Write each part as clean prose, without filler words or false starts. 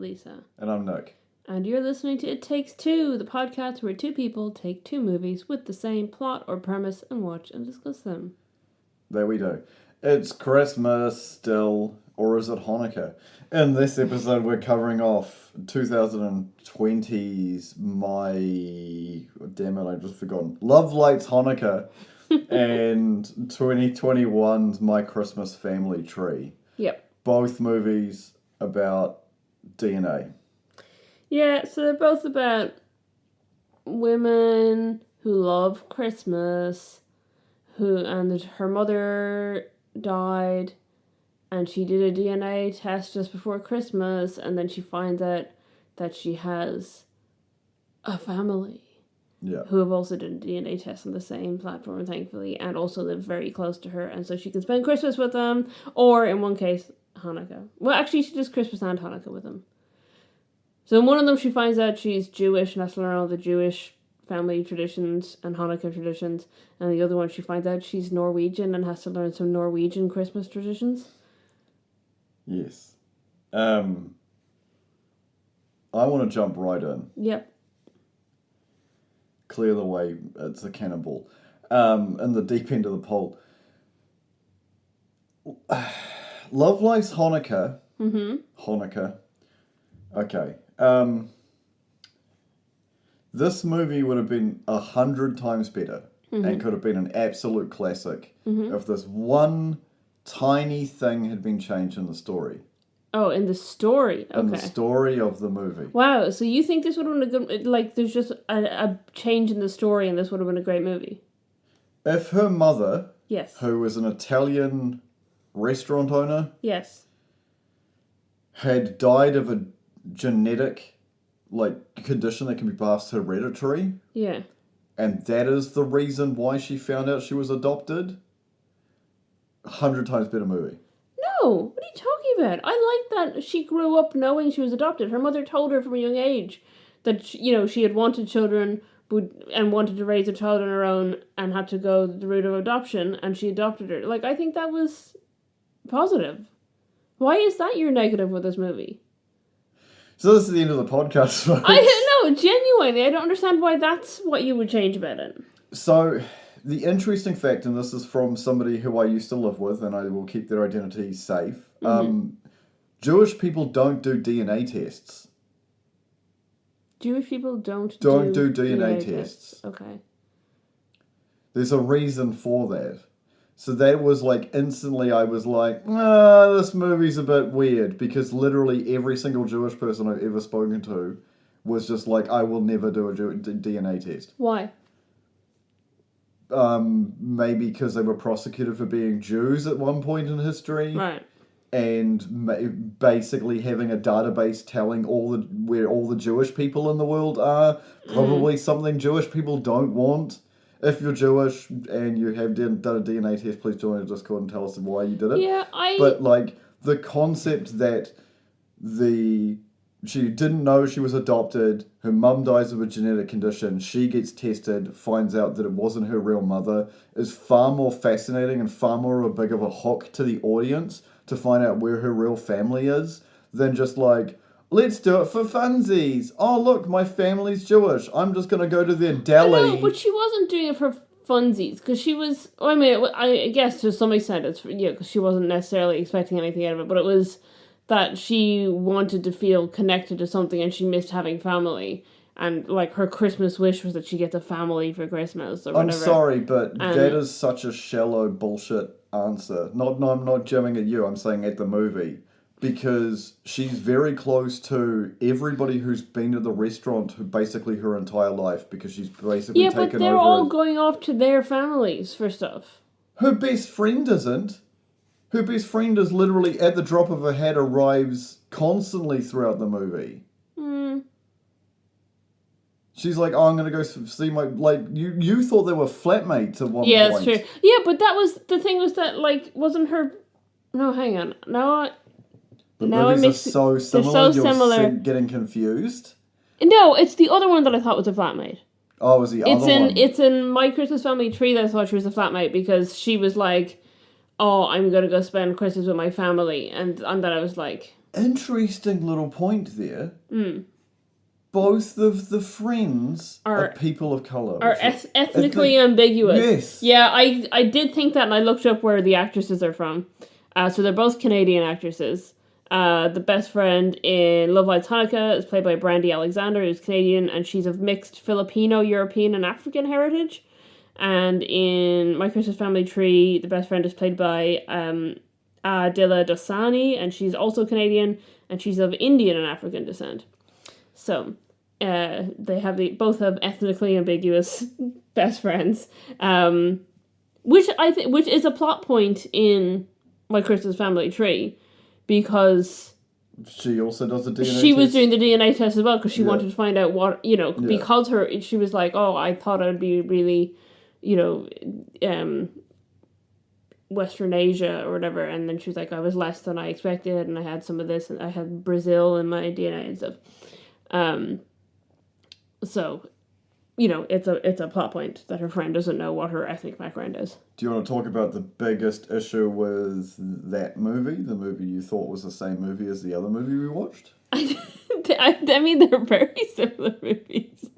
Lisa. And I'm Nick. And you're listening to It Takes Two, the podcast where two people take two movies with the same plot or premise and watch and discuss them. There we do. It's Christmas still, or is it Hanukkah? In this episode, we're covering off 2020's damn it, I've just forgotten. Love Lights Hanukkah and 2021's My Christmas Family Tree. Yep. Both movies about DNA. Yeah, so they're both about women who love Christmas, and her mother died, and she did a DNA test just before Christmas, and then she finds out that she has a family. Yeah. Who have also done a DNA test on the same platform, thankfully, and also live very close to her, and so she can spend Christmas with them, or in one case, Hanukkah. Well, actually, she does Christmas and Hanukkah with them. So in one of them, she finds out she's Jewish and has to learn all the Jewish family traditions and Hanukkah traditions, and the other one, she finds out she's Norwegian and has to learn some Norwegian Christmas traditions. Yes. I want to jump right in. Yep. Clear the way, it's a cannonball. In the deep end of the pool. Love Lights Hanukkah. Mm-hmm. Hanukkah. Okay. This movie would have been 100 times better and could have been an absolute classic if this one tiny thing had been changed in the story. Oh, in the story. Okay. In the story of the movie. Wow, so you think this would have been a good... Like, there's just a change in the story and this would have been a great movie? If her mother, yes, who was an Italian restaurant owner, yes, had died of a genetic, condition that can be passed hereditary, yeah, and that is the reason why she found out she was adopted, 100 times better movie. No, what are you talking about? I like that she grew up knowing she was adopted. Her mother told her from a young age that, she had wanted children and wanted to raise a child on her own and had to go the route of adoption, and she adopted her. I think that was positive. Why is that your negative with this movie? So this is the end of the podcast, folks. I know, genuinely, I don't understand why that's what you would change about it. So, the interesting fact, and this is from somebody who I used to live with, and I will keep their identity safe, Jewish people don't do DNA tests. Jewish people don't do DNA tests. Okay. There's a reason for that. So that was instantly I was like, this movie's a bit weird, because literally every single Jewish person I've ever spoken to was just like, I will never do a DNA test. Why? Maybe because they were prosecuted for being Jews at one point in history. Right. And basically having a database telling where all the Jewish people in the world are. Probably something Jewish people don't want. If you're Jewish and you have done a DNA test, please join our Discord and tell us why you did it. Yeah, But, the concept that she didn't know she was adopted, her mum dies of a genetic condition, she gets tested, finds out that it wasn't her real mother, is far more fascinating and far more big of a hook to the audience to find out where her real family is, than just let's do it for funsies. Oh, look, my family's Jewish. I'm just going to go to their deli. No, but she wasn't doing it for funsies, because she was... I guess to some extent it's... because she wasn't necessarily expecting anything out of it, but it was that she wanted to feel connected to something and she missed having family. And, her Christmas wish was that she gets a family for Christmas or whatever. I'm sorry, but that is such a shallow bullshit answer. I'm not jamming at you, I'm saying at the movie. Because she's very close to everybody who's been to the restaurant basically her entire life, because she's basically taken over... Yeah, but they're all going off to their families for stuff. Her best friend isn't. Her best friend is literally, at the drop of a hat, arrives constantly throughout the movie. She's like, I'm going to go see my... you thought they were flatmates at one point. Yeah, that's true. Yeah, but that was... The thing was that, wasn't her... No, hang on. The movies are so similar, they're so similar. Getting confused? No, it's the other one that I thought was a flatmate. Oh, was the other one? It's in My Christmas Family Tree that I thought she was a flatmate, because she was like, oh, I'm going to go spend Christmas with my family. And then I was like... Interesting little point there. Mm. Both of the friends are people of color. Are ethnically ambiguous. Yes. Yeah, I did think that, and I looked up where the actresses are from. So they're both Canadian actresses. The best friend in Love Lights Hanukkah is played by Brandy Alexander, who's Canadian, and she's of mixed Filipino, European, and African heritage. And in My Christmas Family Tree, the best friend is played by Adila Dasani, and she's also Canadian, and she's of Indian and African descent. So, they have both have ethnically ambiguous best friends, which is a plot point in My Christmas Family Tree, because she also does the DNA test. She was doing the DNA test as well because she wanted to find out what, because she was like, oh, I thought I'd be really, Western Asia or whatever, and then she was like, I was less than I expected, and I had some of this, and I had Brazil in my DNA and stuff. So, it's a plot point that her friend doesn't know what her ethnic background is. Do you want to talk about the biggest issue with that movie? The movie you thought was the same movie as the other movie we watched? I mean, they're very similar movies.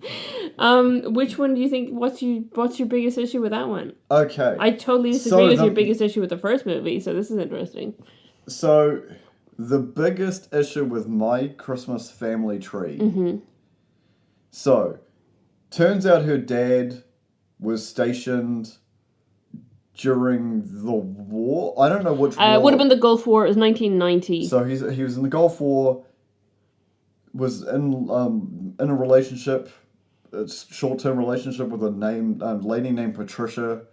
Which one do you think? What's your biggest issue with that one? Okay, I totally disagree with your biggest issue with the first movie. So this is interesting. So, the biggest issue with My Christmas Family Tree. Mm-hmm. So, turns out her dad was stationed during the war. I don't know which war. It would have been the Gulf War. It was 1990. So he was in the Gulf War. Was in a relationship, a short-term relationship with a lady named Patricia,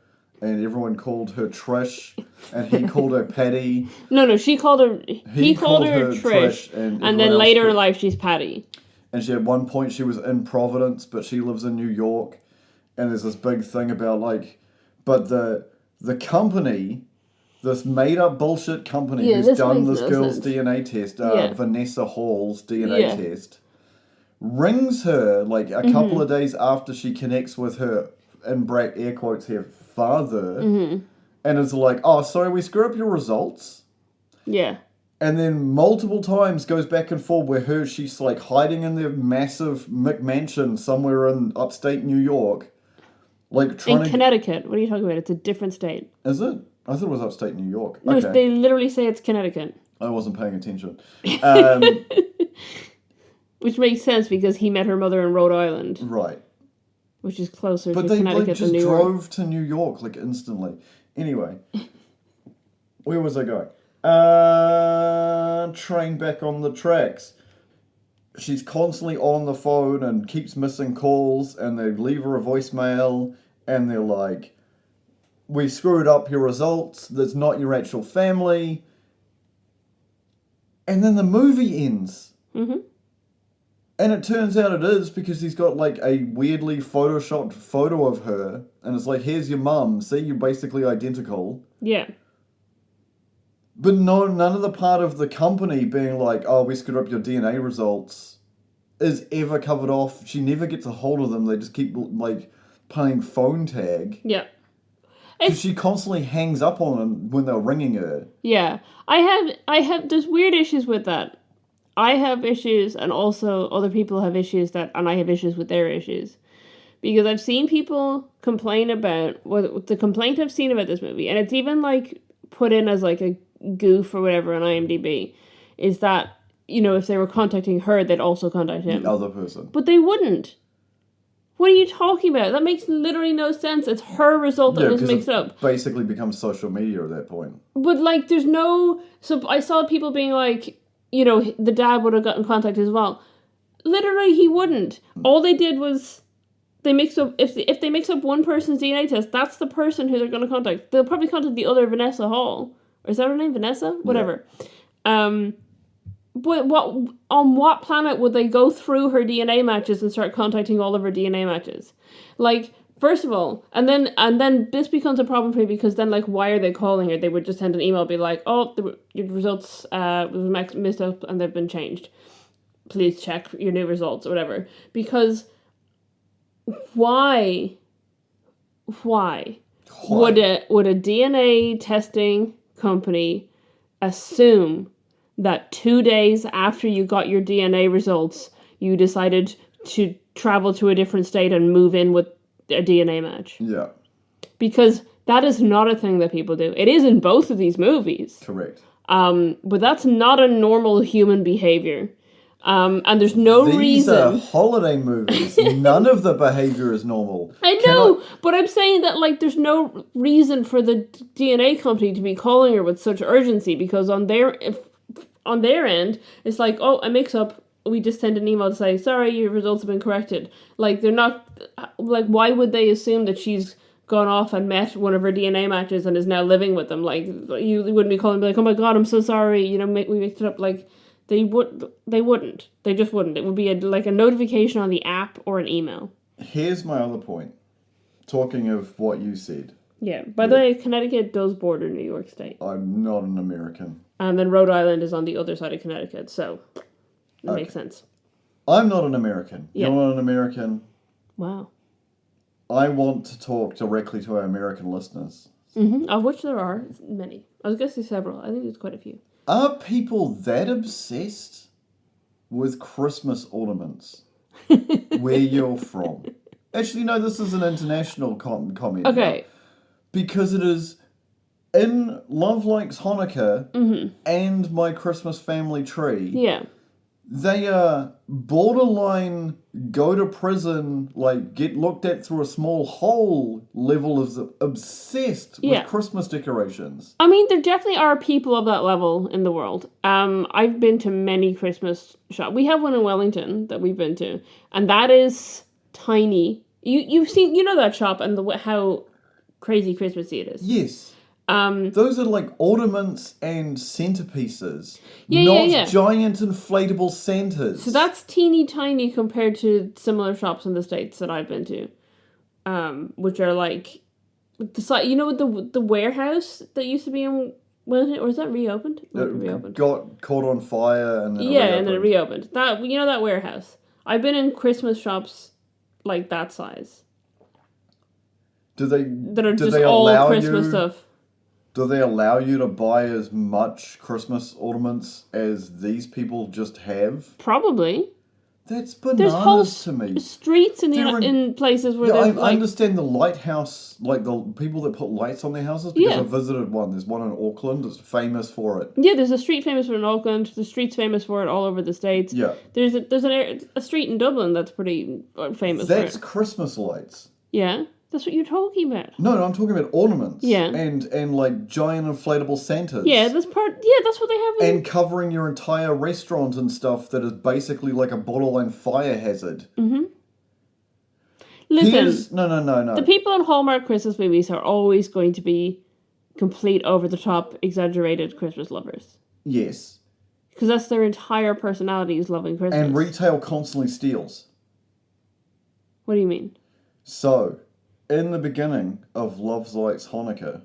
and everyone called her Trish, and he called her Patty. No, she called her. He called her Trish, and then later in life she's Patty. And at one point she was in Providence, but she lives in New York, and there's this big thing about but the company. This made-up bullshit company who's done this girl's DNA test, Vanessa Hall's DNA test, rings her a couple of days after she connects with her, in air quotes here, father, and is like, oh, sorry, we screwed up your results. Yeah. And then multiple times goes back and forth where she's hiding in their massive McMansion somewhere in upstate New York. In Connecticut. What are you talking about? It's a different state. Is it? I thought it was upstate New York. No, okay. They literally say it's Connecticut. I wasn't paying attention. Which makes sense because he met her mother in Rhode Island. Right. Which is closer to Connecticut than New York. But they just drove to New York, instantly. Anyway. Where was I going? Train back on the tracks. She's constantly on the phone and keeps missing calls, and they leave her a voicemail, and they're like, we screwed up your results, that's not your actual family. And then the movie ends. Mm-hmm. And it turns out it is because he's got a weirdly photoshopped photo of her, and it's here's your mum, see, you're basically identical. Yeah. But none of the part of the company being oh, we screwed up your DNA results is ever covered off. She never gets a hold of them. They just keep playing phone tag. Yeah. Because she constantly hangs up on them when they're ringing her. Yeah. I have there's weird issues with that. I have issues, and also other people have issues and I have issues with their issues. Because I've seen people complain about, the complaint I've seen about this movie, and it's even put in as a goof or whatever on iMDb, is that, if they were contacting her, they'd also contact him. The other person. But they wouldn't. What are you talking about? That makes literally no sense. It's her result that was mixed up. Basically becomes social media at that point. But there's no. So I saw people being the dad would have gotten contact as well. Literally, he wouldn't. All they did was they mixed up. If they mix up one person's DNA test, that's the person who they're going to contact. They'll probably contact the other Vanessa Hall, or is that her name, Vanessa? Whatever. Yeah. But on what planet would they go through her DNA matches and start contacting all of her DNA matches? First of all, and then this becomes a problem for me because then why are they calling her? They would just send an email, be like, oh, your results was messed up and they've been changed. Please check your new results or whatever. Because why would a DNA testing company assume that 2 days after you got your DNA results, you decided to travel to a different state and move in with a DNA match. Yeah. Because that is not a thing that people do. It is in both of these movies. Correct. But that's not a normal human behavior. And there's no reason. These are holiday movies. None of the behavior is normal. I know, but I'm saying that, like, there's no reason for the DNA company to be calling her with such urgency, because on their end, it's like, oh, a mix-up. We just send an email to say, sorry, your results have been corrected. Like, they're not, like, why would they assume that she's gone off and met one of her DNA matches and is now living with them? Like, you wouldn't be calling, like, oh my god, I'm so sorry, we mixed it up. Like, they wouldn't. They just wouldn't. It would be like a notification on the app or an email. Here's my other point. Talking of what you said. Yeah. By the way, Connecticut does border New York State. I'm not an American. And then Rhode Island is on the other side of Connecticut, so it makes sense. I'm not an American. Yeah. You're not an American. Wow. I want to talk directly to our American listeners. Mm-hmm. Of which there are many. I was going to say several. I think there's quite a few. Are people that obsessed with Christmas ornaments where you're from? Actually, no, this is an international comment. Okay. Because it is in Love Likes Hanukkah and My Christmas Family Tree. Yeah. They are borderline go to prison, like get looked at through a small hole level of obsessed with Christmas decorations. I mean, there definitely are people of that level in the world. I've been to many Christmas shops. We have one in Wellington that we've been to, and that is tiny. You've seen, that shop and how crazy Christmassy it is. Yes. Those are like ornaments and centerpieces, not giant inflatable Santas. So that's teeny tiny compared to similar shops in the States that I've been to, which are like the warehouse that used to be in Wellington, or is that reopened? Reopened. Got caught on fire and then and then it reopened. That that warehouse. I've been in Christmas shops like that size. That are just all Christmas stuff. Do they allow you to buy as much Christmas ornaments as these people just have? Probably. That's bananas to me. Streets in places where there's I understand the lighthouse, like the people that put lights on their houses, because I visited one. There's one in Auckland that's famous for it. Yeah, there's a street famous for it in Auckland. The street's famous for it all over the States. Yeah. There's a street in Dublin that's pretty famous for it. That's Christmas lights. Yeah. That's what you're talking about. No, I'm talking about ornaments. Yeah. And like giant inflatable Santas. Yeah, that's what they have. And covering your entire restaurant and stuff that is basically like a borderline fire hazard. Mm-hmm. Listen. No. The people in Hallmark Christmas movies are always going to be complete, over-the-top, exaggerated Christmas lovers. Yes. Because that's their entire personality, is loving Christmas. And retail constantly steals. What do you mean? So, in the beginning of Love Likes Hanukkah,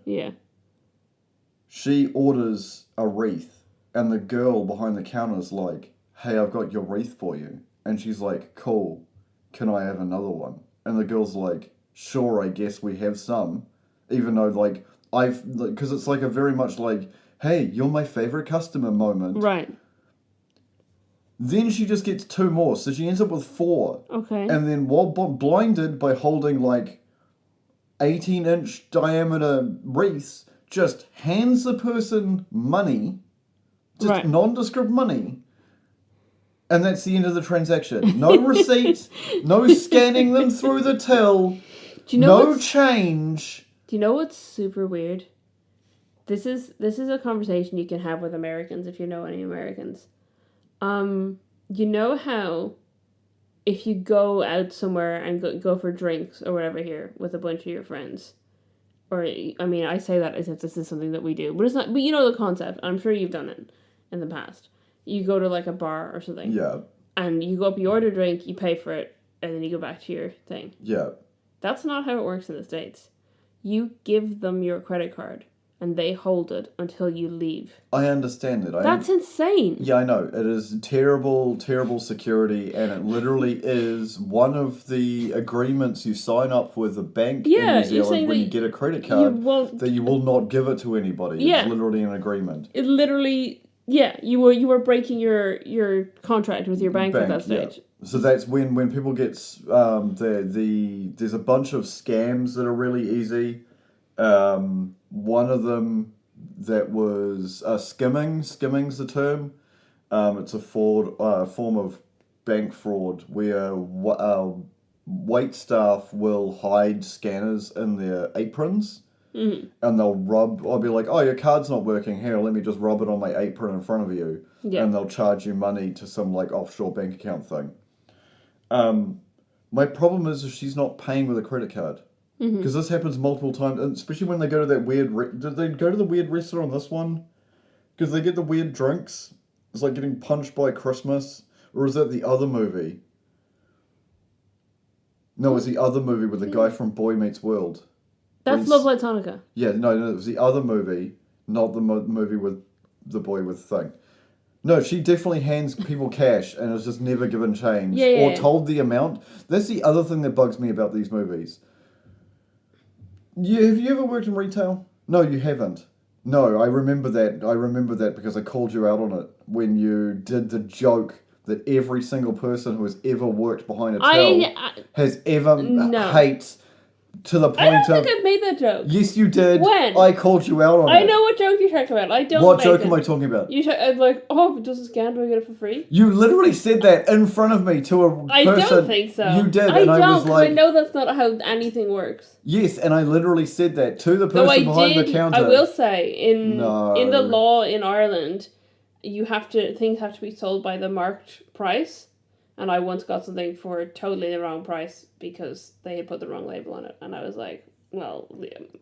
she orders a wreath, and the girl behind the counter is like, hey, I've got your wreath for you. And she's like, cool, can I have another one? And the girl's like, sure, I guess we have some. Even though, like, because it's like a very much like, hey, you're my favorite customer moment. Right. Then she just gets 2 more, so she ends up with 4. Okay. And then while blinded by holding, like, 18-inch diameter wreaths, just hands the person money, just nondescript money, and that's the end of the transaction. No receipt, no scanning them through the till, no change. Do you know what's super weird? This is a conversation you can have with Americans if you know any Americans. You know how if you go out somewhere and go for drinks or whatever here with a bunch of your friends, or, I mean, I say that as if this is something that we do, but it's not, but you know the concept. I'm sure you've done it in the past. You go to like a bar or something. Yeah. And you go up, you order a drink, you pay for it, and then you go back to your thing. Yeah. That's not how it works in the States. You give them your credit card, and they hold it until you leave. I understand it. That's insane. Yeah, I know. It is terrible, terrible security, and it literally is one of the agreements you sign up with a bank in New Zealand when you get a credit card, that you will not give it to anybody. Yeah. It's literally an agreement. It literally Yeah, you were breaking your contract with your bank at that stage. Yeah. So that's when people get there's a bunch of scams that are really easy. One of them that was skimming. Skimming's the term. It's a form of bank fraud where wait staff will hide scanners in their aprons. Mm-hmm. And I'll be like, oh, your card's not working here, let me just rub it on my apron in front of you. Yeah. And they'll charge you money to some like offshore bank account thing. My problem is she's not paying with a credit card. Because this happens multiple times, and especially when they go to that weird... Did they go to the weird restaurant on this one? Because they get the weird drinks. It's like getting punched by Christmas. Or is that the other movie? No, it was the other movie with the guy from Boy Meets World. That's Love Lights Hanukkah. Yeah, no, it was the other movie, not the movie with the boy with thing. No, she definitely hands people cash and is just never given change or told the amount. That's the other thing that bugs me about these movies. Yeah, have you ever worked in retail? No, you haven't. No, I remember that. I remember that because I called you out on it when you did the joke that every single person who has ever worked behind a till has ever hates to the point I don't think I've made that joke. Yes, you did. When? I called you out on it. I know what joke you're talking about. I don't. What joke am I talking about? I'm like, oh, if it doesn't scan, do I get it for free? You literally said that in front of me to a person. I don't think so. You did, I and don't, I was like, I know that's not how anything works. Yes, and I literally said that to the person behind the counter. I will say in the law in Ireland, things have to be sold by the marked price. And I once got something for totally the wrong price because they had put the wrong label on it. And I was like, well,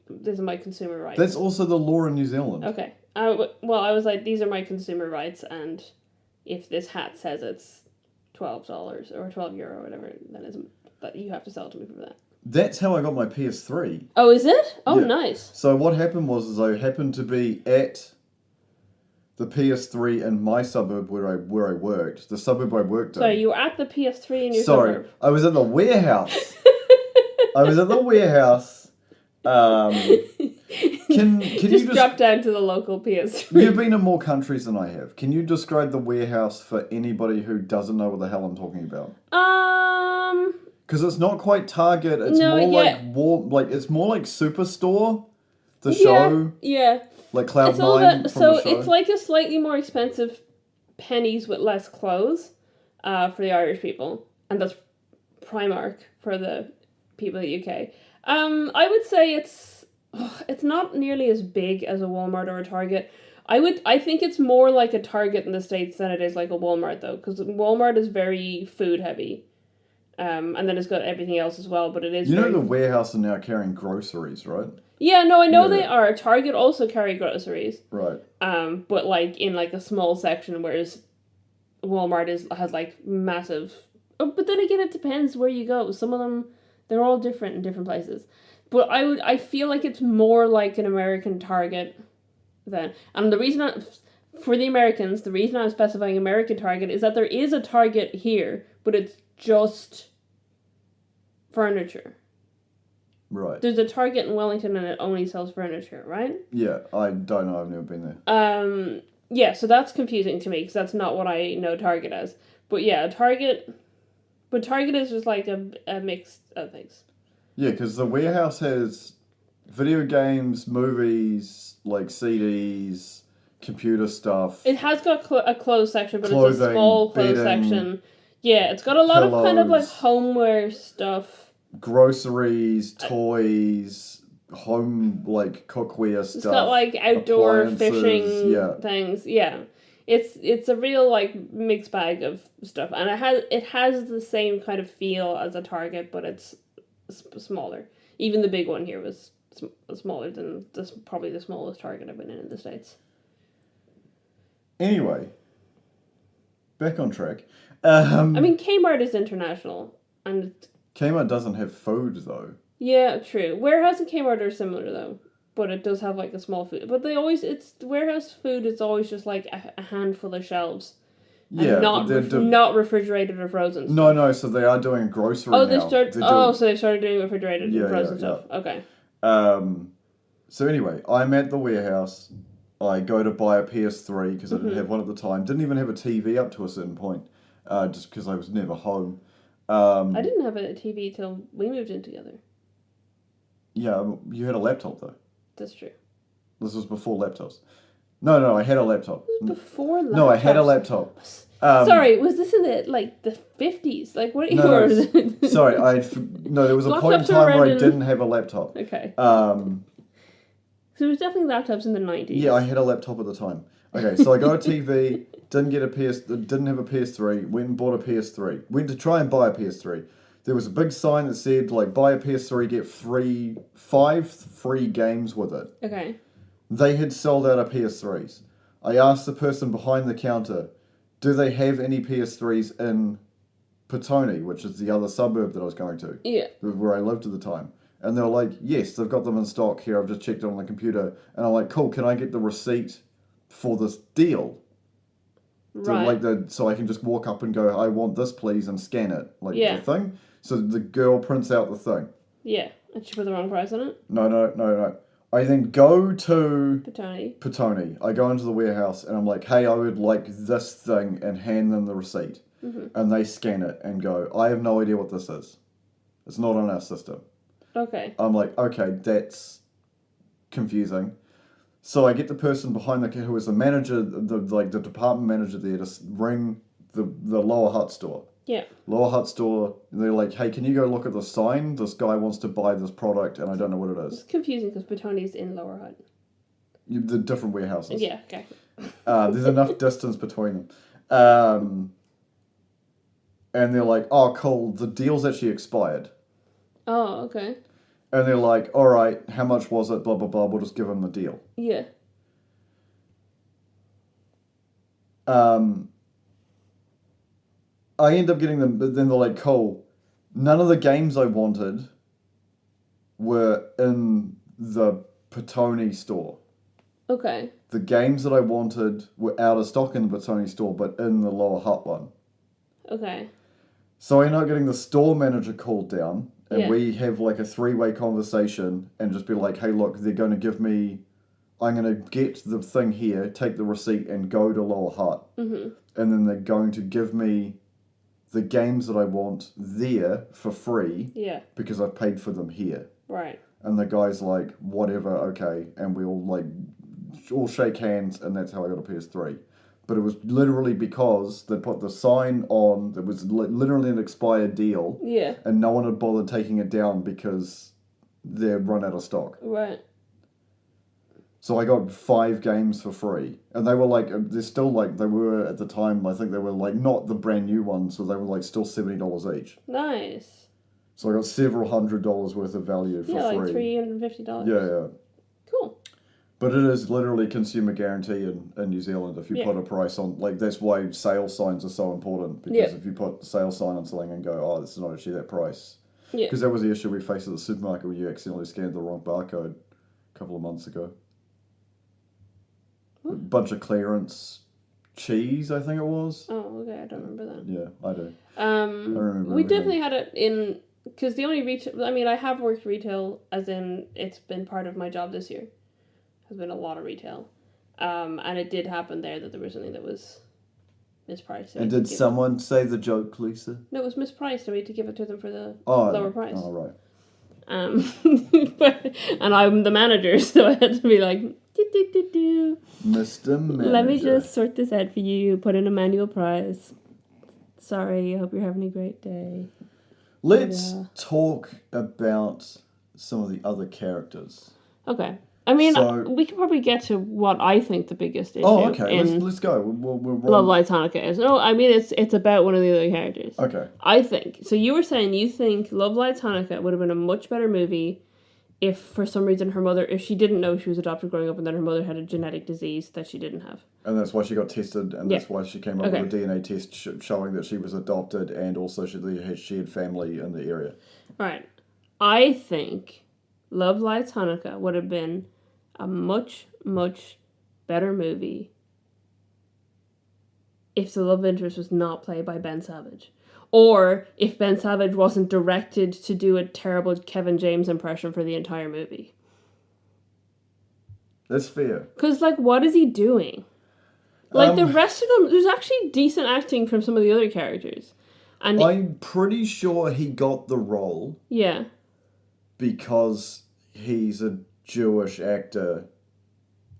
these are my consumer rights. That's also the law in New Zealand. Okay. I was like, these are my consumer rights. And if this hat says it's $12 or €12 or whatever, then you have to sell it to me for that. That's how I got my PS3. Oh, is it? Oh, yeah. Nice. So what happened was I happened to be at the PS3 in my suburb where I worked. The suburb I worked in. So you were at the PS3 in your suburb? Sorry, I was at the warehouse. Can you just drop down to the local PS3? You've been in more countries than I have. Can you describe the warehouse for anybody who doesn't know what the hell I'm talking about? Because it's not quite Target. It's it's more like Superstore. The show. Yeah. Like Cloud9 it's like a slightly more expensive pennies with less clothes for the Irish people. And that's Primark for the people in the UK. I would say it's not nearly as big as a Walmart or a Target. I think it's more like a Target in the States than it is like a Walmart though, because Walmart is very food heavy. And then it's got everything else as well, but it is. You know the warehouse are now carrying groceries, right? Yeah, no, I know they are. Target also carry groceries. Right. But like in like a small section, whereas Walmart has like massive. Oh, but then again, it depends where you go. Some of them, they're all different in different places. But I feel like it's more like an American Target than. And the reason for the Americans, the reason I'm specifying American Target is that there is a Target here, but it's just furniture. Right. There's a Target in Wellington and it only sells furniture, right? Yeah, I don't know. I've never been there. Yeah, so that's confusing to me because that's not what I know Target as. But yeah, Target is just like a mix of things. Yeah, because the warehouse has video games, movies, like CDs, computer stuff. It has got a clothes section, but it's a small clothes section. Yeah, it's got a lot of kind of like homeware stuff. Groceries, toys, home like cookware stuff. It's got like outdoor fishing things. Yeah. It's a real like mixed bag of stuff, and it has the same kind of feel as a Target, but it's smaller. Even the big one here was smaller than probably the smallest Target I've been in the States. Anyway, back on track. I mean, Kmart is international, and Kmart doesn't have food though. Yeah, true. Warehouse and Kmart are similar though, but it does have like a small food. But warehouse food is always just like a handful of shelves. Yeah, and not refrigerated or frozen stuff. No. So they are doing grocery now. So they started doing refrigerated and frozen stuff. Okay. So anyway, I'm at the warehouse. I go to buy a PS3 because I didn't have one at the time. Didn't even have a TV up to a certain point, just because I was never home. I didn't have a TV till we moved in together. Yeah, you had a laptop though. That's true. This was before laptops. No, I had a laptop. Before laptops? No, I had a laptop. Sorry, was this in the 50s? Like, what? No, sorry, there was a point in time where I didn't have a laptop. Okay. So it was definitely laptops in the 90s. Yeah, I had a laptop at the time. Okay, so I got a TV, didn't have a PS3, went and bought a PS3. Went to try and buy a PS3. There was a big sign that said, like, buy a PS3, get 5 free games with it. Okay. They had sold out of PS3s. I asked the person behind the counter, do they have any PS3s in Petone, which is the other suburb that I was going to? Yeah. Where I lived at the time. And they were like, yes, they've got them in stock here. I've just checked it on the computer. And I'm like, cool, can I get the receipt for this deal? Right. So I can just walk up and go, I want this, please, and scan it. Yeah. The thing. So the girl prints out the thing. Yeah. And she put the wrong price on it? No. I then go to Petone. I go into the warehouse and I'm like, hey, I would like this thing, and hand them the receipt. Mm-hmm. And they scan it and go, I have no idea what this is. It's not on our system. Okay. I'm like, okay, that's confusing. So I get the person behind who was the manager, the department manager there, to ring the Lower Hutt store. Yeah. Lower Hutt store, and they're like, hey, can you go look at the sign? This guy wants to buy this product, and I don't know what it is. It's confusing because Petone's in Lower Hutt. The different warehouses. Yeah, okay. There's enough distance between them. And they're like, oh, cool, the deal's actually expired. Oh, okay. And they're like, all right, how much was it? Blah, blah, blah. We'll just give them the deal. Yeah. I end up getting them, but then they're like, cool. None of the games I wanted were in the Petone store. Okay. The games that I wanted were out of stock in the Petone store, but in the Lower Hutt one. Okay. So I end up getting the store manager called down, and Yeah. we have like a 3-way conversation, and just be like, hey, look, they're going to give me, I'm going to get the thing here, take the receipt, and go to Lower Hutt. Mm-hmm. And then they're going to give me the games that I want there for free. Yeah. Because I've paid for them here. Right. And the guy's like, whatever, okay. And we all shake hands, and that's how I got a PS3. But it was literally because they put the sign on that was literally an expired deal. Yeah. And no one had bothered taking it down because they'd run out of stock. Right. So I got 5 games for free. And they were like, they're still like, they were at the time, I think they were like, not the brand new ones, so they were like still $70 each. Nice. So I got several $100s worth of value for free. Yeah, like $350. Yeah. Cool. But it is literally consumer guarantee in New Zealand. If you put a price on, like, that's why sale signs are so important. Because if you put a sale sign on something and go, oh, this is not actually that price. Yeah. Because that was the issue we faced at the supermarket where you accidentally scanned the wrong barcode a couple of months ago. What? A bunch of clearance cheese, I think it was. Oh, okay, I don't remember that. Yeah, I do. I remember. We definitely had it in, because the only retail, I mean, I have worked retail, as in it's been part of my job this year. Has been a lot of retail. And it did happen there that there was something that was mispriced. And did someone say the joke, Lisa? No, it was mispriced, so we had to give it to them for the lower price. Oh, right. And I'm the manager, so I had to be like, Mr. Manager. let me just sort this out for you, put in a manual price. Sorry, I hope you're having a great day. Let's talk about some of the other characters. Okay. I mean, we can probably get to what I think the biggest issue let's go. We'll Love Lights Hanukkah is. No, I mean, it's about one of the other characters. Okay. I think. So you were saying you think Love Lights Hanukkah would have been a much better movie if for some reason if she didn't know she was adopted growing up and then her mother had a genetic disease that she didn't have. And that's why she got tested, and that's why she came up with a DNA test showing that she was adopted, and also she had family in the area. Right. I think Love Lights Hanukkah would have been a much, much better movie if the love interest was not played by Ben Savage. Or if Ben Savage wasn't directed to do a terrible Kevin James impression for the entire movie. That's fair. Because, like, what is he doing? Like, the rest of them, there's actually decent acting from some of the other characters. And I'm pretty sure he got the role. Yeah. Because he's a Jewish actor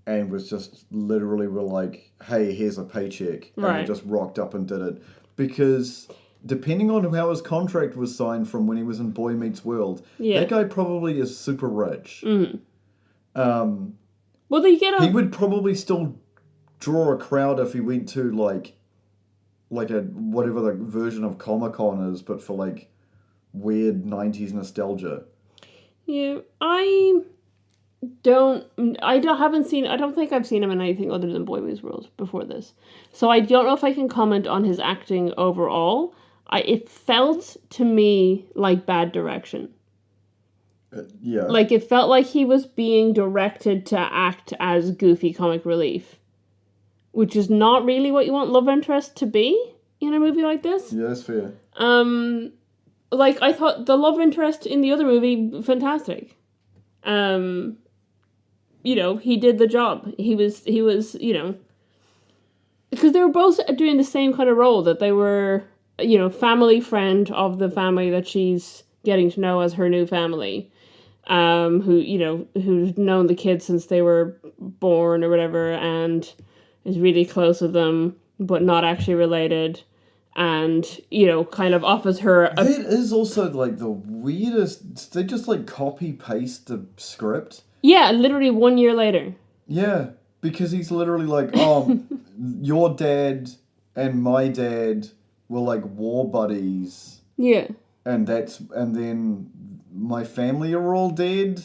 and was just literally were like, hey, here's a paycheck. And Right. he just rocked up and did it. Because depending on how his contract was signed from when he was in Boy Meets World, that guy probably is super rich. Mm-hmm. Well, they get he would probably still draw a crowd if he went to like a whatever the version of Comic-Con is, but for like weird 90s nostalgia. Yeah, I don't think I've seen him in anything other than Boy Meets World before this. So I don't know if I can comment on his acting overall. It felt to me like bad direction. Yeah. Like, it felt like he was being directed to act as goofy comic relief, which is not really what you want love interest to be in a movie like this. Yeah, that's fair. Like, I thought the love interest in the other movie, fantastic. You know, he did the job. He was, you know, because they were both doing the same kind of role, that they were, you know, family friend of the family that she's getting to know as her new family, who, you know, who's known the kids since they were born or whatever, and is really close with them, but not actually related. And, you know, kind of offers her... That is also, like, the weirdest... They just, like, copy-paste the script. Yeah, literally 1 year later. Yeah, because he's literally like, oh, your dad and my dad were, like, war buddies. Yeah. And then my family are all dead.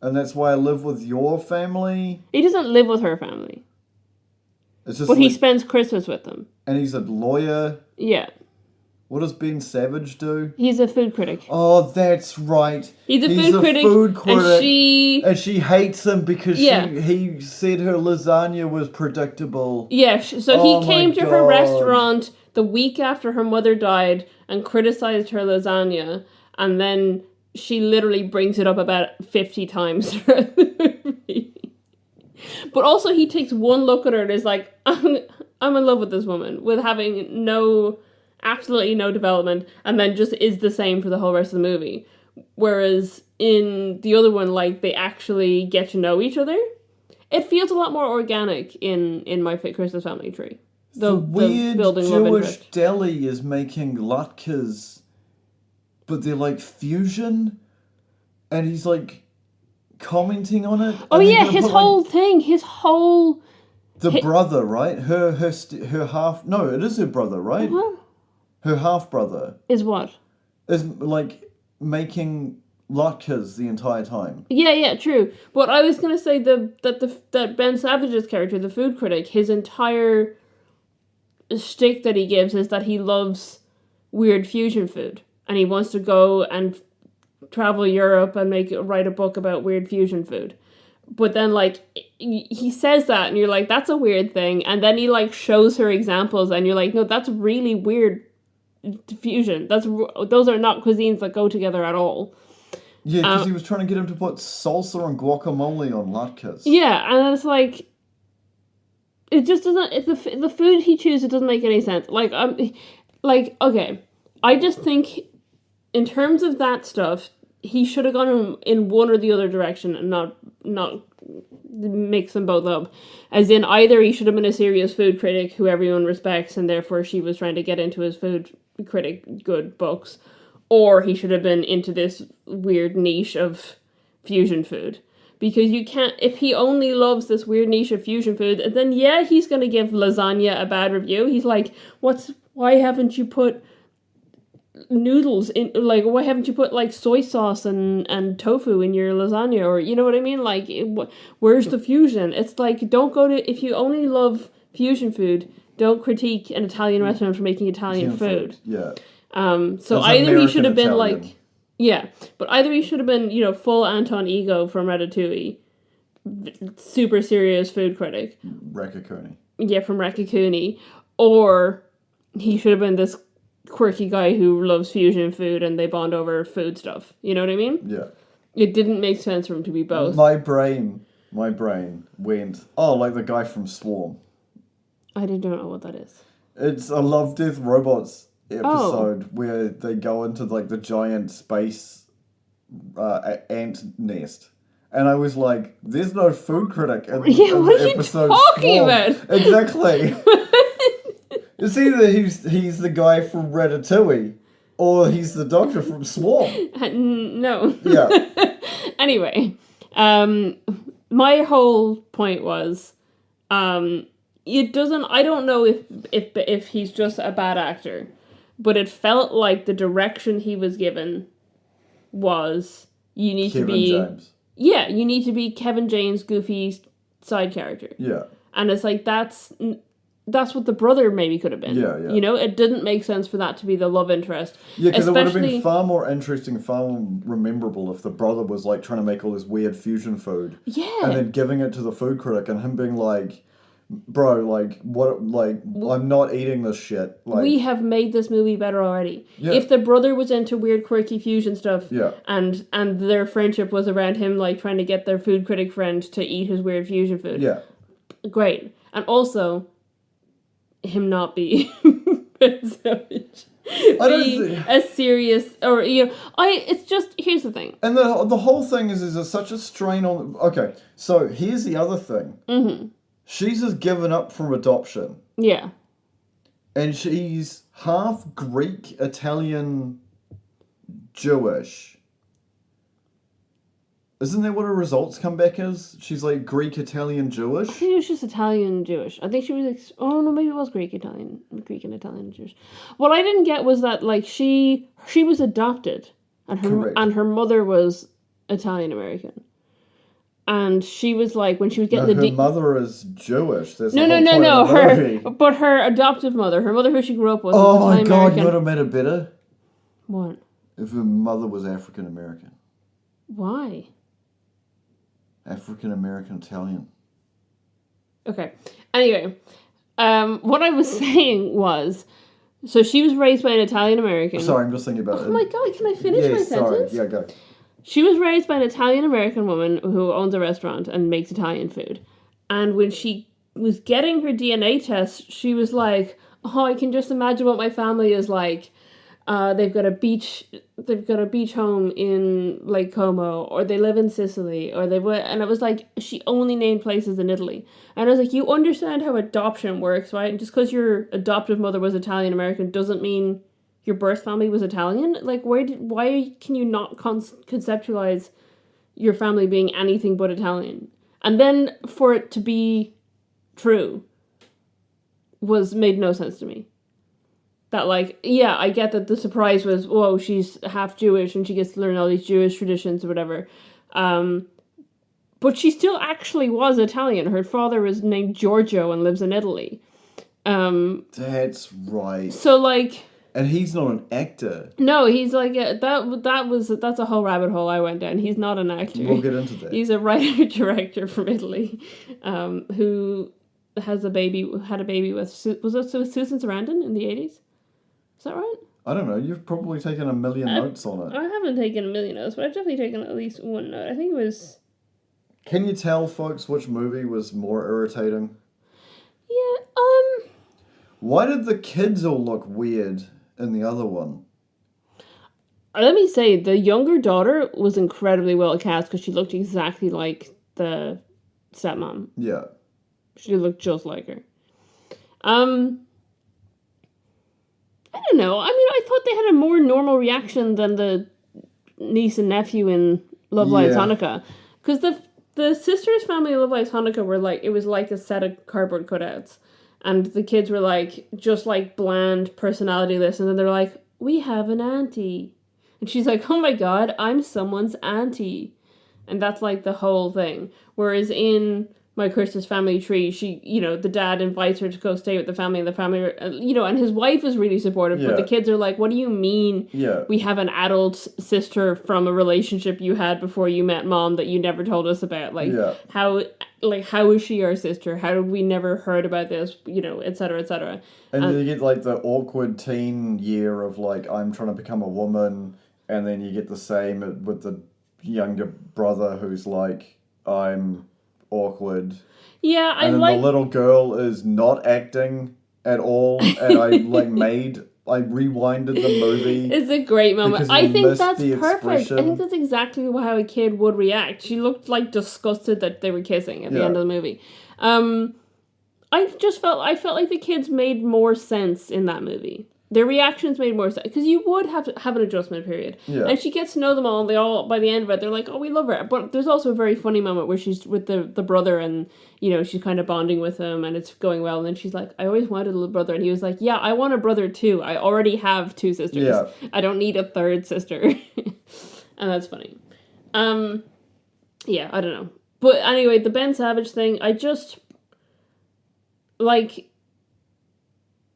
And that's why I live with your family. He doesn't live with her family. It's just but he spends Christmas with them. And he's a lawyer. Yeah. What does Ben Savage do? He's a food critic. Oh, that's right. He's a food critic. And she hates him because he said her lasagna was predictable. Yeah, so he came to her restaurant the week after her mother died and criticized her lasagna, and then she literally brings it up about 50 times throughout the movie. But also he takes one look at her and is like, I'm in love with this woman, with having absolutely no development, and then just is the same for the whole rest of the movie. Whereas in the other one, like, they actually get to know each other. It feels a lot more organic in My Christmas Family Tree. The weird Jewish deli is making latkes, but they're like fusion, and he's like commenting on it. Oh yeah, his whole thing, the brother, right? Her half. No, it is her brother, right? Uh-huh. Her half brother is what? Is like making latkes the entire time. Yeah, true. But I was gonna say that Ben Savage's character, the food critic, his entire shtick that he gives is that he loves weird fusion food, and he wants to go and travel Europe and write a book about weird fusion food. But then, like, he says that, and you're like, that's a weird thing. And then he, like, shows her examples, and you're like, no, that's really weird fusion. Those are not cuisines that go together at all. Yeah, because he was trying to get him to put salsa and guacamole on latkes. Yeah, and it's like, it just doesn't. The food he chooses doesn't make any sense. Okay, I just think in terms of that stuff, he should have gone in one or the other direction and not mix them both up. As in, either he should have been a serious food critic who everyone respects, and therefore she was trying to get into his food critic good books, or he should have been into this weird niche of fusion food. Because you can't, if he only loves this weird niche of fusion food, then yeah, he's going to give lasagna a bad review. He's like, why haven't you put noodles in, like, why haven't you put, like, soy sauce and tofu in your lasagna, or, you know what I mean? Like, where's the fusion? It's like, if you only love fusion food, don't critique an Italian restaurant for making Italian food. Yeah. So either he should have been Italian. Like, yeah, but either he should have been, you know, full Anton Ego from Ratatouille, super serious food critic. Raccacoonie. Yeah, from Raccacoonie. Or he should have been this quirky guy who loves fusion food and they bond over food stuff. You know what I mean? Yeah. It didn't make sense for him to be both. My brain my brain went, oh, like the guy from Swarm. I don't know what that is. It's a Love, Death, Robots episode where they go into like the giant space ant nest. And I was like, there's no food critic in, What in are the you episode talking Swarm. about? Exactly. It's either he's the guy from Ratatouille or he's the doctor from Swarm. No. Yeah. Anyway, my whole point was, it doesn't. I don't know if he's just a bad actor, but it felt like the direction he was given was you need to be James. Yeah, you need to be Kevin James' goofy side character. Yeah. And it's like that's what the brother maybe could have been. Yeah, yeah. You know, it didn't make sense for that to be the love interest. Yeah, because it would have been far more interesting, far more memorable if the brother was like trying to make all this weird fusion food. Yeah. And then giving it to the food critic and him being like, bro, like, what, like, I'm not eating this shit. Like, we have made this movie better already. Yeah. If the brother was into weird, quirky fusion stuff, yeah. and their friendship was around him, like, trying to get their food critic friend to eat his weird fusion food. Yeah. Great. And also, him not be savage. A serious, or, you know, it's just, here's the thing. And the whole thing is there's such a strain on, okay, so here's the other thing. Mm-hmm. She's just given up from adoption. Yeah. And she's half Greek, Italian, Jewish. Isn't that what her results come back as? She's like Greek, Italian, Jewish? I think it was just Italian Jewish. I think she was oh no, maybe it was Greek and Italian Jewish. What I didn't get was that like she was adopted and her mother was Italian American. And she was like, when she was getting her mother is Jewish. There's no. Her adoptive mother, her mother who she grew up with. Oh my god, you would have made it better. What? If her mother was African American. Why? African American Italian. Okay. Anyway, what I was saying was, so she was raised by an Italian American. Sorry, I'm just thinking about it. Oh my god, can I finish my sentence? Yeah, go. She was raised by an Italian-American woman who owns a restaurant and makes Italian food. And when she was getting her DNA test, she was like, oh, I can just imagine what my family is like. They've got a beach home in Lake Como, or they live in Sicily, and it was like, she only named places in Italy. And I was like, you understand how adoption works, right? And just because your adoptive mother was Italian-American doesn't mean your birth family was Italian? Like, why can you not conceptualize your family being anything but Italian? And then for it to be true made no sense to me. That, like, yeah, I get that the surprise was, whoa, she's half Jewish and she gets to learn all these Jewish traditions or whatever. But she still actually was Italian. Her father was named Giorgio and lives in Italy. That's right. So, like... And he's not an actor. No, he's like that's a whole rabbit hole I went down. He's not an actor. We'll get into that. He's a writer-director from Italy, who had a baby with Susan Sarandon in the 80s? Is that right? I don't know. You've probably taken a million notes on it. I haven't taken a million notes, but I've definitely taken at least one note. I think it was... Can you tell, folks, which movie was more irritating? Yeah, Why did the kids all look weird in the other one? Let me say, the younger daughter was incredibly well cast because she looked exactly like the stepmom. Yeah. She looked just like her. I don't know. I mean, I thought they had a more normal reaction than the niece and nephew in Love Lies Hanukkah. Because the sisters' family in Love Lies Hanukkah were like, it was like a set of cardboard cutouts. And the kids were like, just like bland, personality-less. And then they're like, we have an auntie. And she's like, oh my god, I'm someone's auntie. And that's like the whole thing. Whereas in My Christmas Family Tree, she, you know, the dad invites her to go stay with the family, and the family, you know, and his wife is really supportive, but the kids are like, what do you mean we have an adult sister from a relationship you had before you met mom that you never told us about? Like, how is she our sister? How did we never heard about this? You know, et cetera, et cetera. And then you get, like, the awkward teen year of, like, I'm trying to become a woman, and then you get the same with the younger brother who's like, I'm awkward. Yeah, I and then like... the little girl is not acting at all, and I rewinded the movie. It's a great moment. I think that's perfect. Expression. I think that's exactly how a kid would react. She looked like disgusted that they were kissing at the end of the movie. I felt like the kids made more sense in that movie. Their reactions made more sense because you would have to have an adjustment period. Yeah. And she gets to know them all, and they all, by the end of it, they're like, "Oh, we love her." But there's also a very funny moment where she's with the brother, and she's kind of bonding with him, and it's going well. And then she's like, "I always wanted a little brother," and he was like, "Yeah, I want a brother too. I already have 2 sisters. Yeah. I don't need a 3rd sister." And that's funny. Yeah, I don't know, but anyway, the Ben Savage thing, I just like.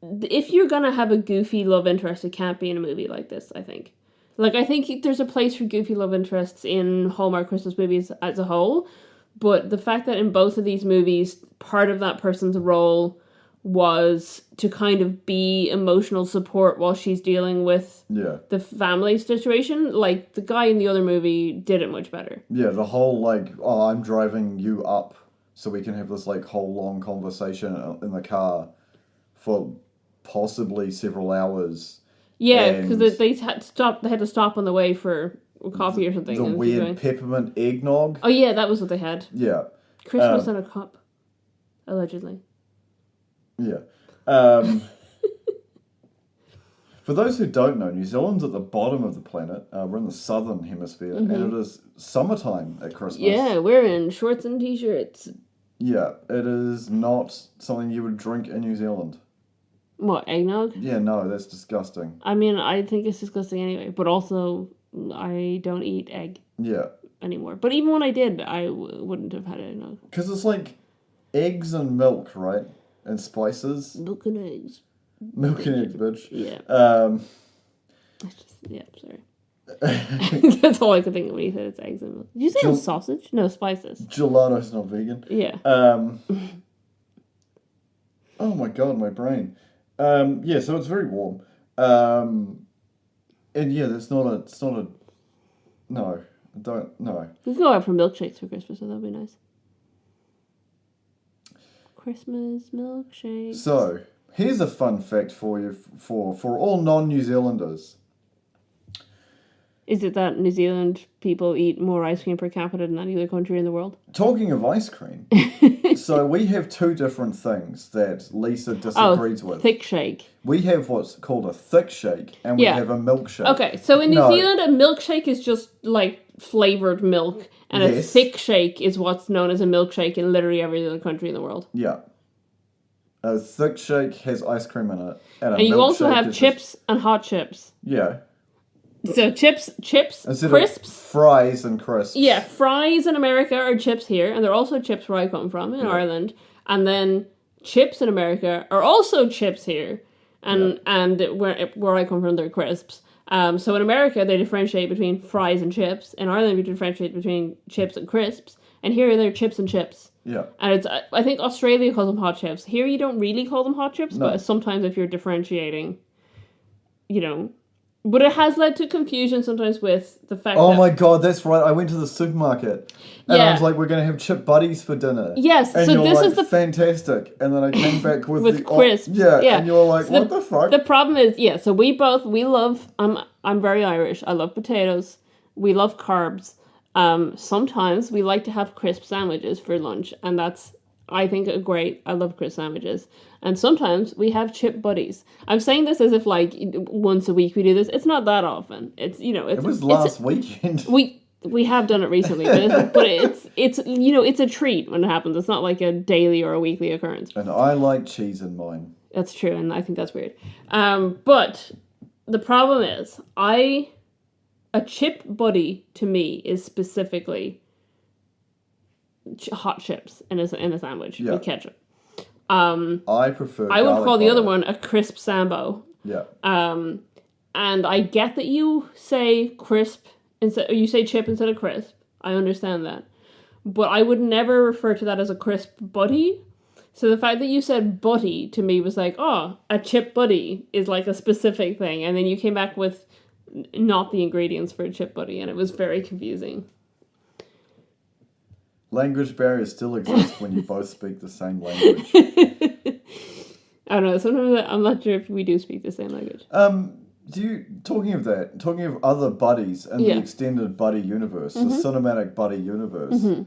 If you're gonna have a goofy love interest, it can't be in a movie like this, I think. I think there's a place for goofy love interests in Hallmark Christmas movies as a whole, but the fact that in both of these movies, part of that person's role was to kind of be emotional support while she's dealing with the family situation, the guy in the other movie did it much better. Yeah, the whole, I'm driving you up so we can have this, whole long conversation in the car for possibly several hours. Yeah, because they had to stop on the way for coffee or something. The weird peppermint eggnog. Oh yeah, that was what they had. Yeah. Christmas in a cup, allegedly. Yeah. For those who don't know, New Zealand's at the bottom of the planet. We're in the southern hemisphere, and it is summertime at Christmas. Yeah, we're in shorts and t-shirts. Yeah, it is not something you would drink in New Zealand. What, eggnog? Yeah, no, that's disgusting. I mean, I think it's disgusting anyway, but also I don't eat egg anymore. But even when I did, I wouldn't have had eggnog. Because it's eggs and milk, right? And spices. Milk and eggs. Milk and eggs, bitch. Yeah. Sorry. That's all I could think of when you said it's eggs and milk. Did you say sausage? No, spices. Gelato's not vegan. Yeah. Oh my god, my brain. So it's very warm. And yeah, it's not a, no, no. We can go out for milkshakes for Christmas, so that'd be nice. Christmas milkshakes. So, here's a fun fact for you, for all non-New Zealanders. Is it that New Zealand people eat more ice cream per capita than any other country in the world? Talking of ice cream, so we have 2 different things that Lisa disagrees with. Thick shake. We have what's called a thick shake, and we have a milkshake. Okay, so in New Zealand, a milkshake is just flavoured milk, and a thick shake is what's known as a milkshake in literally every other country in the world. Yeah. A thick shake has ice cream in it. And you also have chips and hot chips. Yeah. So chips, instead crisps. Fries and crisps. Yeah, fries in America are chips here, and they're also chips where I come from, in Ireland. And then chips in America are also chips here, and where I come from, they're crisps. So in America, they differentiate between fries and chips. In Ireland, we differentiate between chips and crisps. And here, they're chips and chips. Yeah. And I think Australia calls them hot chips. Here, you don't really call them hot chips, but sometimes if you're differentiating, But it has led to confusion sometimes with the fact Oh my god, that's right. I went to the supermarket and I was like, we're going to have chip buddies for dinner. Yes, and so you're this is the... fantastic. And then I came back with crisps. And you're like, so what the fuck? The problem is, so we love... I'm very Irish. I love potatoes. We love carbs. Sometimes we like to have crisp sandwiches for lunch, and that's... I think I love crisp sandwiches. And sometimes we have chip buddies. I'm saying this as if once a week we do this. It's not that often. It was last weekend. We have done it recently, but it's a treat when it happens. It's not like a daily or a weekly occurrence. And I like cheese in mine. That's true, and I think that's weird. But the problem is, a chip buddy to me is specifically hot chips in a sandwich with ketchup. I prefer. I would call the other one a crisp sambo. Yeah. And I get that you say crisp you say chip instead of crisp. I understand that, but I would never refer to that as a crisp buddy. So the fact that you said buddy to me was like, oh, a chip buddy is like a specific thing, and then you came back with not the ingredients for a chip buddy, and it was very confusing. Language barriers still exist when you both speak the same language. I don't know. Sometimes I'm not sure if we do speak the same language. Talking of other buddies in the extended buddy universe, the cinematic buddy universe,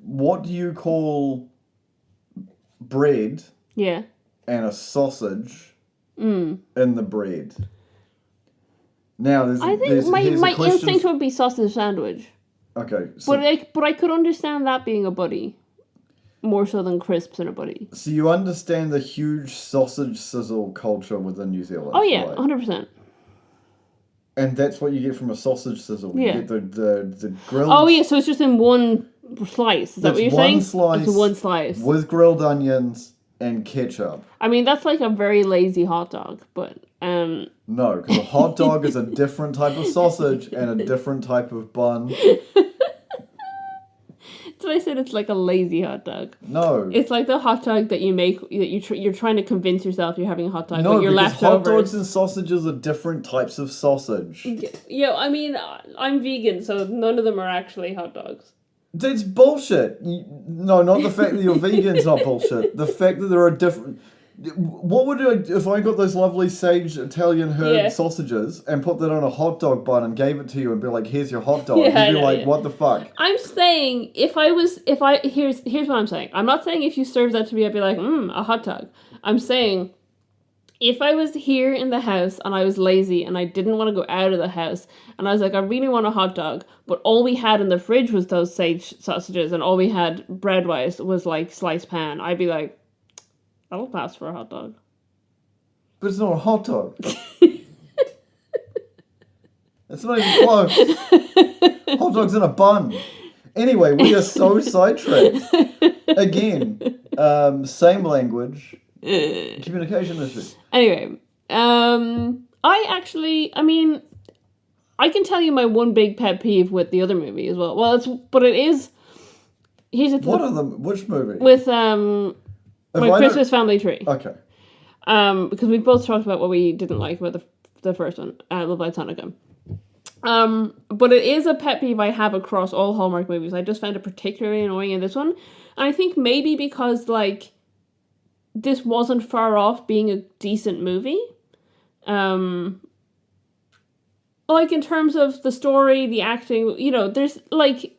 what do you call bread and a sausage in the bread? Now, I think my instinct would be sausage sandwich. Okay. So, but I could understand that being a buddy. More so than crisps in a buddy. So you understand the huge sausage sizzle culture within New Zealand? Oh yeah, right? 100%. And that's what you get from a sausage sizzle. Yeah. You get the grilled... Oh yeah, so it's just in one slice. Is that what you're saying? Slice it's one slice. With grilled onions and ketchup. I mean, that's like a very lazy hot dog, but... No, because a hot dog is a different type of sausage and a different type of bun. So I said it's like a lazy hot dog. No. It's like the hot dog that you make, that you're trying to convince yourself you're having a hot dog, no, but you're leftovers. Hot dogs and sausages are different types of sausage. Yeah, I mean, I'm vegan, so none of them are actually hot dogs. That's bullshit. No, not the fact that you're vegan's not bullshit. The fact that there are different... What would I do if I got those lovely sage Italian herb sausages and put that on a hot dog bun and gave it to you and be like, here's your hot dog? You'd be like, what the fuck? I'm saying, here's what I'm saying. I'm not saying if you served that to me, I'd be like, a hot dog. I'm saying, if I was here in the house and I was lazy and I didn't want to go out of the house and I was like, I really want a hot dog, but all we had in the fridge was those sage sausages and all we had bread-wise was like sliced pan, I'd be like, That'll pass for a hot dog. But it's not a hot dog. It's not even close. Hot dog's in a bun. Anyway, we are so sidetracked. Again, same language. Communication issue. Anyway, I can tell you my one big pet peeve with the other movie as well. Here's the thing. What are them? Which movie? With, My Christmas Family Tree. Okay. Because we both talked about what we didn't like about the first one, Love Lights Hanukkah. But it is a pet peeve I have across all Hallmark movies. I just found it particularly annoying in this one. And I think maybe because, like, this wasn't far off being a decent movie. Like, in terms of the story, the acting, there's, like,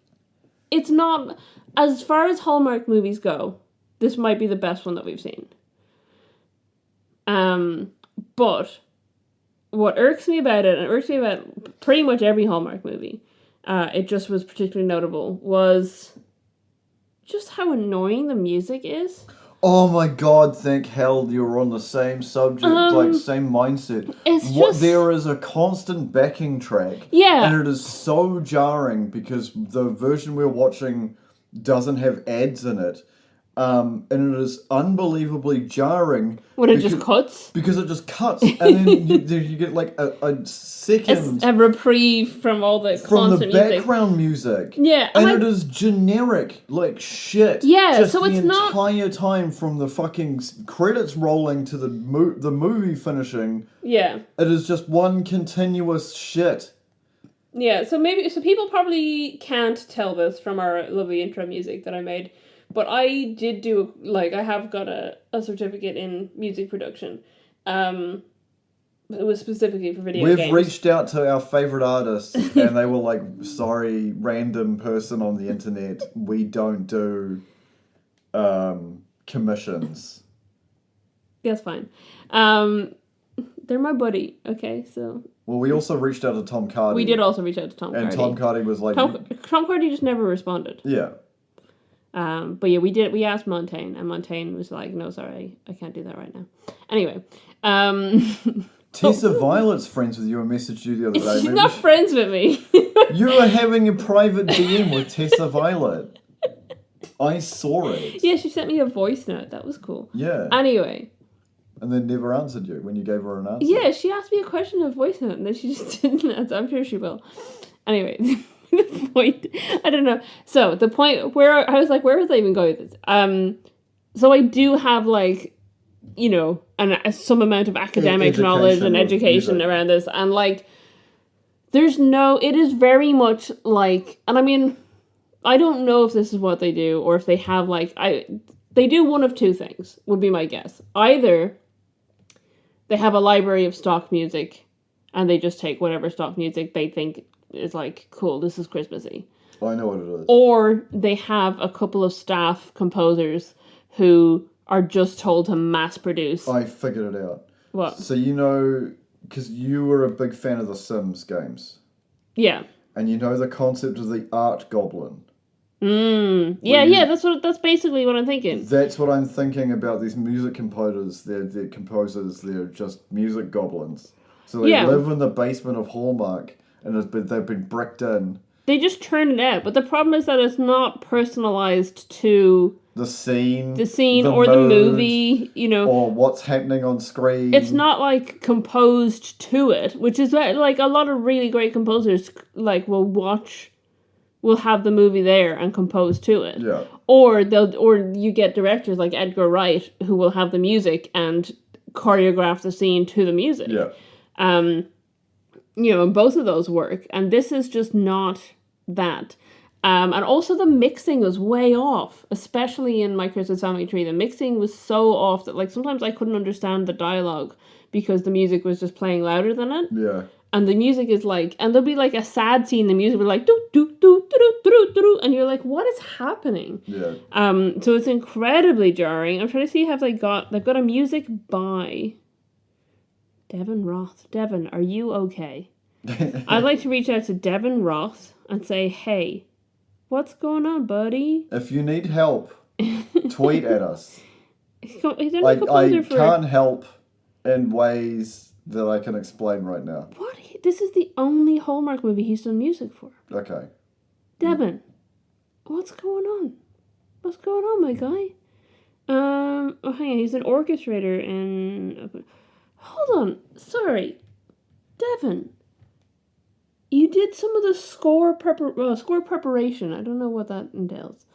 it's not, as far as Hallmark movies go, this might be the best one that we've seen. But what irks me about it, and it irks me about pretty much every Hallmark movie, it just was particularly notable, was just how annoying the music is. Oh my god, thank hell you're on the same subject, same mindset. There is a constant backing track. Yeah. And it is so jarring because the version we're watching doesn't have ads in it. And it is unbelievably jarring. Just cuts? Because it just cuts. And then you get like a second... A reprieve from all the constant music. From the background music. Yeah. And it is generic, like shit. Yeah, just so it's not... the entire time from the fucking credits rolling to the movie finishing. Yeah. It is just one continuous shit. Yeah, so people probably can't tell this from our lovely intro music that I made. But I did do, I have got a certificate in music production. It was specifically for video games. We've reached out to our favourite artists, and they were like, sorry, random person on the internet, we don't do commissions. That's fine. They're my buddy, okay, so... Well, we also reached out to Tom Cardy. We did also reach out to Tom Cardy. And Tom Cardy was like... Tom Cardy just never responded. Yeah. But yeah, we asked Montaigne, and Montaigne was like, no, sorry, I can't do that right now. Anyway, Tessa Violet's friends with you and messaged you the other day. She's not friends with me. You were having a private DM with Tessa Violet. I saw it. Yeah, she sent me a voice note. That was cool. Yeah. Anyway. And then never answered you when you gave her an answer. Yeah, she asked me a question in a voice note, and then she just didn't answer. I'm sure she will. Anyway. The point, I don't know. So the point where I was like, where was I even going with this? So I do have some amount of academic knowledge and education around this, and it is very much like, and I mean, I don't know if this is what they do or if they have they do one of two things, would be my guess. Either they have a library of stock music and they just take whatever stock music they think is like, cool, this is Christmassy. I know what it is. Or they have a couple of staff composers who are just told to mass produce. I figured it out. What? So you know, because you were a big fan of the Sims games. Yeah. And you know the concept of the art goblin. Yeah, that's basically what I'm thinking. That's what I'm thinking about these music composers. They're composers, they're just music goblins. So they live in the basement of Hallmark and they've been bricked in. They just turn it out, but the problem is that it's not personalized to the scene or the movie, or what's happening on screen. It's not like composed to it, which is like a lot of really great composers like will have the movie there and compose to it. Yeah. Or you get directors like Edgar Wright who will have the music and choreograph the scene to the music. Yeah. And both of those work, and this is just not that. And also the mixing was way off, especially in My Christmas Family Tree. The mixing was so off that like sometimes I couldn't understand the dialogue because the music was just playing louder than it. Yeah. And the music is like, and there'll be like a sad scene, the music will be like, do, do, do, do, do, do, do, and you're like, what is happening? Yeah. So it's incredibly jarring. I'm trying to see they've got a music by Devin Roth. Devin, are you okay? I'd like to reach out to Devin Roth and say, hey, what's going on, buddy? If you need help, tweet at us. I can't help in ways that I can explain right now. What? This is the only Hallmark movie he's done music for. Okay. Devin, what's going on? What's going on, my guy? Hang on. He's an orchestrator in... Hold on. Sorry. Devin, you did some of the score preparation. I don't know what that entails.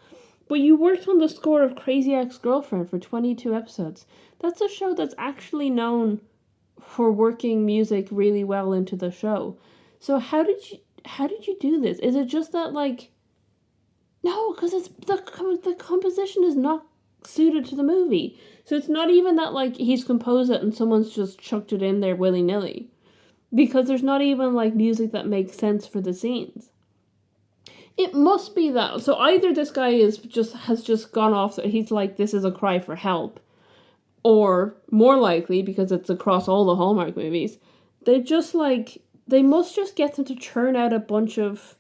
But you worked on the score of Crazy Ex-Girlfriend for 22 episodes. That's a show that's actually known for working music really well into the show. So how did you do this? Is it just that like... No, because it's the composition is not suited to the movie. So it's not even that like he's composed it and someone's just chucked it in there willy-nilly. Because there's not even like music that makes sense for the scenes. It must be that. So either this guy has just gone off that he's like, this is a cry for help. Or, more likely, because it's across all the Hallmark movies, they must just get them to churn out a bunch of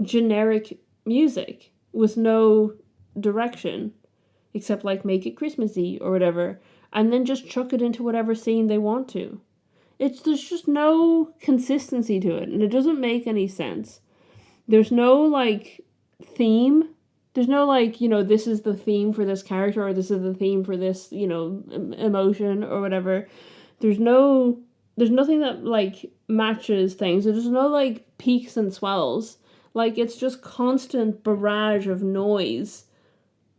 generic music with no direction, except like make it Christmassy or whatever, and then just chuck it into whatever scene they want to. There's just no consistency to it, and it doesn't make any sense. There's no, like, theme. There's no, like, this is the theme for this character, or this is the theme for this, emotion, or whatever. There's nothing that, like, matches things. There's no, like, peaks and swells. Like, it's just constant barrage of noise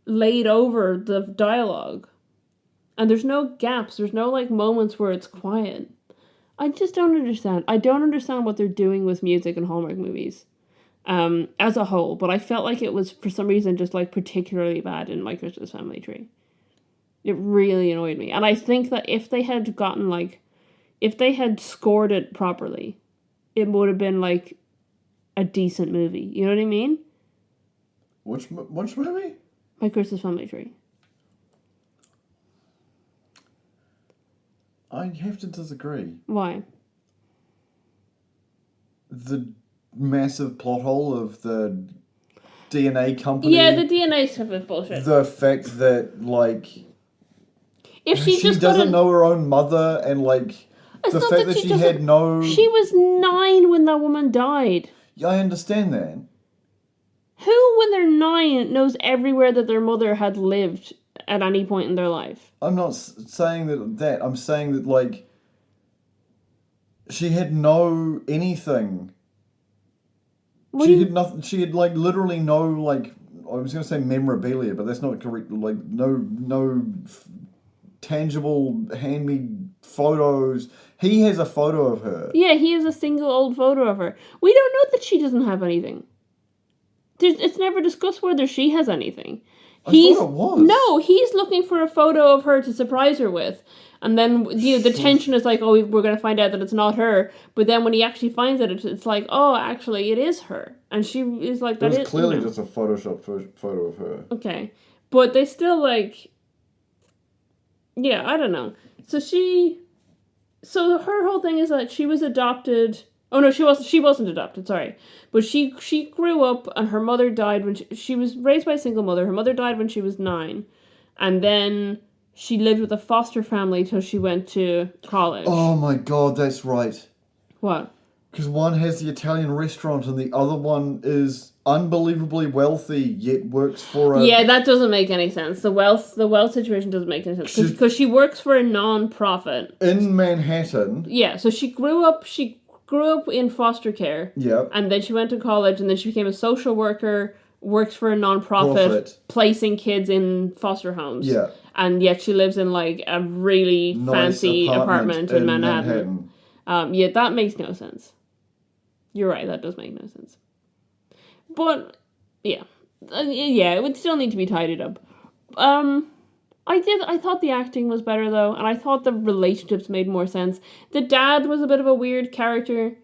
laid over the dialogue. And there's no gaps. There's no, like, moments where it's quiet. I just don't understand. I don't understand what they're doing with music in Hallmark movies. As a whole, but I felt like it was, for some reason, just, like, particularly bad in My Christmas Family Tree. It really annoyed me. And I think that if they had scored it properly, it would have been, like, a decent movie. You know what I mean? Which movie? My Christmas Family Tree. I have to disagree. Why? The massive plot hole of the DNA company. Yeah, the DNA stuff is bullshit. The fact that, like, if she just doesn't know her own mother, and, like, the fact that she had no... She was 9 when that woman died. Yeah, I understand that. Who, when they're 9, knows everywhere that their mother had lived at any point in their life? I'm not saying that. I'm saying that, like, she had no anything. She had nothing. She had, like, literally no, like, I was going to say memorabilia, but that's not correct. Like, no tangible hand-me photos. He has a photo of her. Yeah, he has a single old photo of her. We don't know that she doesn't have anything. It's never discussed whether she has anything. I thought it was. No, he's looking for a photo of her to surprise her with. And then, the tension is like, oh, we're going to find out that it's not her. But then when he actually finds it, it's like, oh, actually, it is her. And she is like, that is... It was clearly just a Photoshop photo of her. Okay. But they still, like... Yeah, I don't know. So her whole thing is that she was adopted... Oh, no, she wasn't adopted, sorry. But she grew up, and her mother died when she was raised by a single mother. Her mother died when she was 9. And then... She lived with a foster family till she went to college. Oh my god, that's right. What? Because one has the Italian restaurant and the other one is unbelievably wealthy, yet works for a... Yeah, that doesn't make any sense. The wealth situation doesn't make any sense. Because she works for a non-profit. In Manhattan. Yeah, so she grew up in foster care. Yeah. And then she went to college, and then she became a social worker, works for a non-profit, placing kids in foster homes. Yeah. And yet she lives in, like, a really nice fancy apartment in Manhattan. Yeah, that makes no sense. You're right, that does make no sense. But, yeah. It would still need to be tidied up. I thought the acting was better, though, and I thought the relationships made more sense. The dad was a bit of a weird character.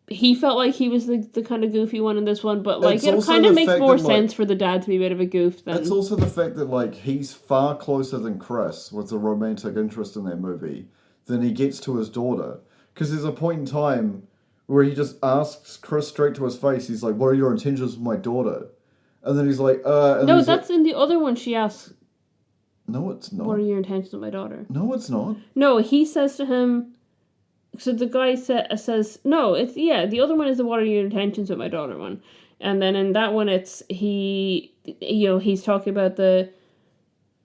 He felt like he was the kind of goofy one in this one, but like it kind of makes more sense for the dad to be a bit of a goof than... It's also the fact that like he's far closer than Chris with the romantic interest in that movie than he gets to his daughter. Because there's a point in time where he just asks Chris straight to his face, he's like, what are your intentions with my daughter? And then he's like, No, that's in the other one she asks. No, it's not. What are your intentions with my daughter? No, it's not. No, he says to him... So the guy says, no, the other one is the what are your intentions with my daughter one. And then in that one, it's, he's talking about the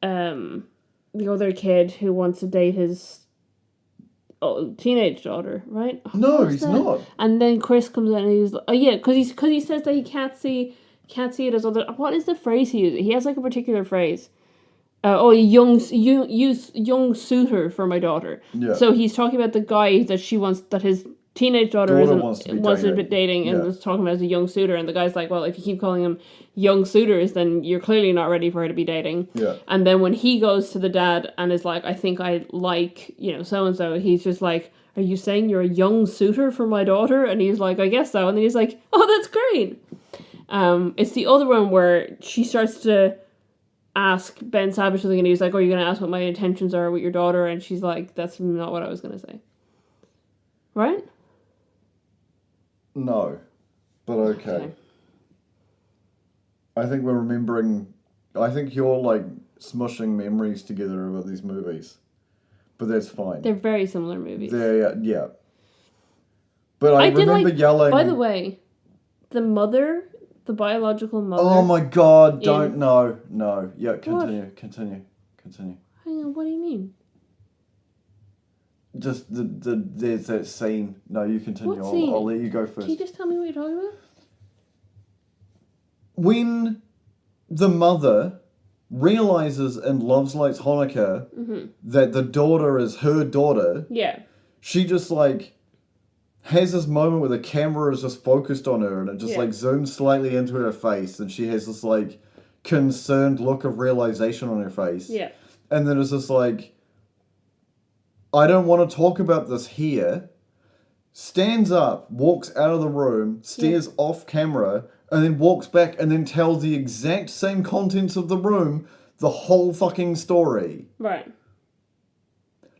other kid who wants to date his teenage daughter, right? No, he's not. And then Chris comes in and he's, because he says that he can't see it as other, what is the phrase he uses? He has like a particular phrase. Young suitor for my daughter. Yeah. So he's talking about the guy that his teenage daughter wants to be dating and was talking about as a young suitor, and the guy's like, well, if you keep calling him young suitors, then you're clearly not ready for her to be dating. Yeah. And then when he goes to the dad and is like, I think I like, so and so, he's just like, are you saying you're a young suitor for my daughter? And he's like, I guess so. And then he's like, oh, that's great. It's the other one where she starts to ask Ben Savage something, and he's like, oh, you're going to ask what my intentions are with your daughter? And she's like, that's not what I was going to say. Right? No. But okay. I think you're like smushing memories together about these movies. But that's fine. They're very similar movies. Yeah. But I remember yelling... By the way, the biological mother... Oh my god, don't... No. Yeah, continue. Hang on, what do you mean? Just there's that scene. No, you continue. What scene? I'll let you go first. Can you just tell me what you're talking about? When the mother realizes in Love's Lights Hanukkah that the daughter is her daughter, she just like has this moment where the camera is just focused on her and it just like zooms slightly into her face and she has this like concerned look of realization on her face. Yeah. And then it's just like, I don't want to talk about this here. Stands up, walks out of the room, stares off camera, and then walks back and then tells the exact same contents of the room, the whole fucking story. Right.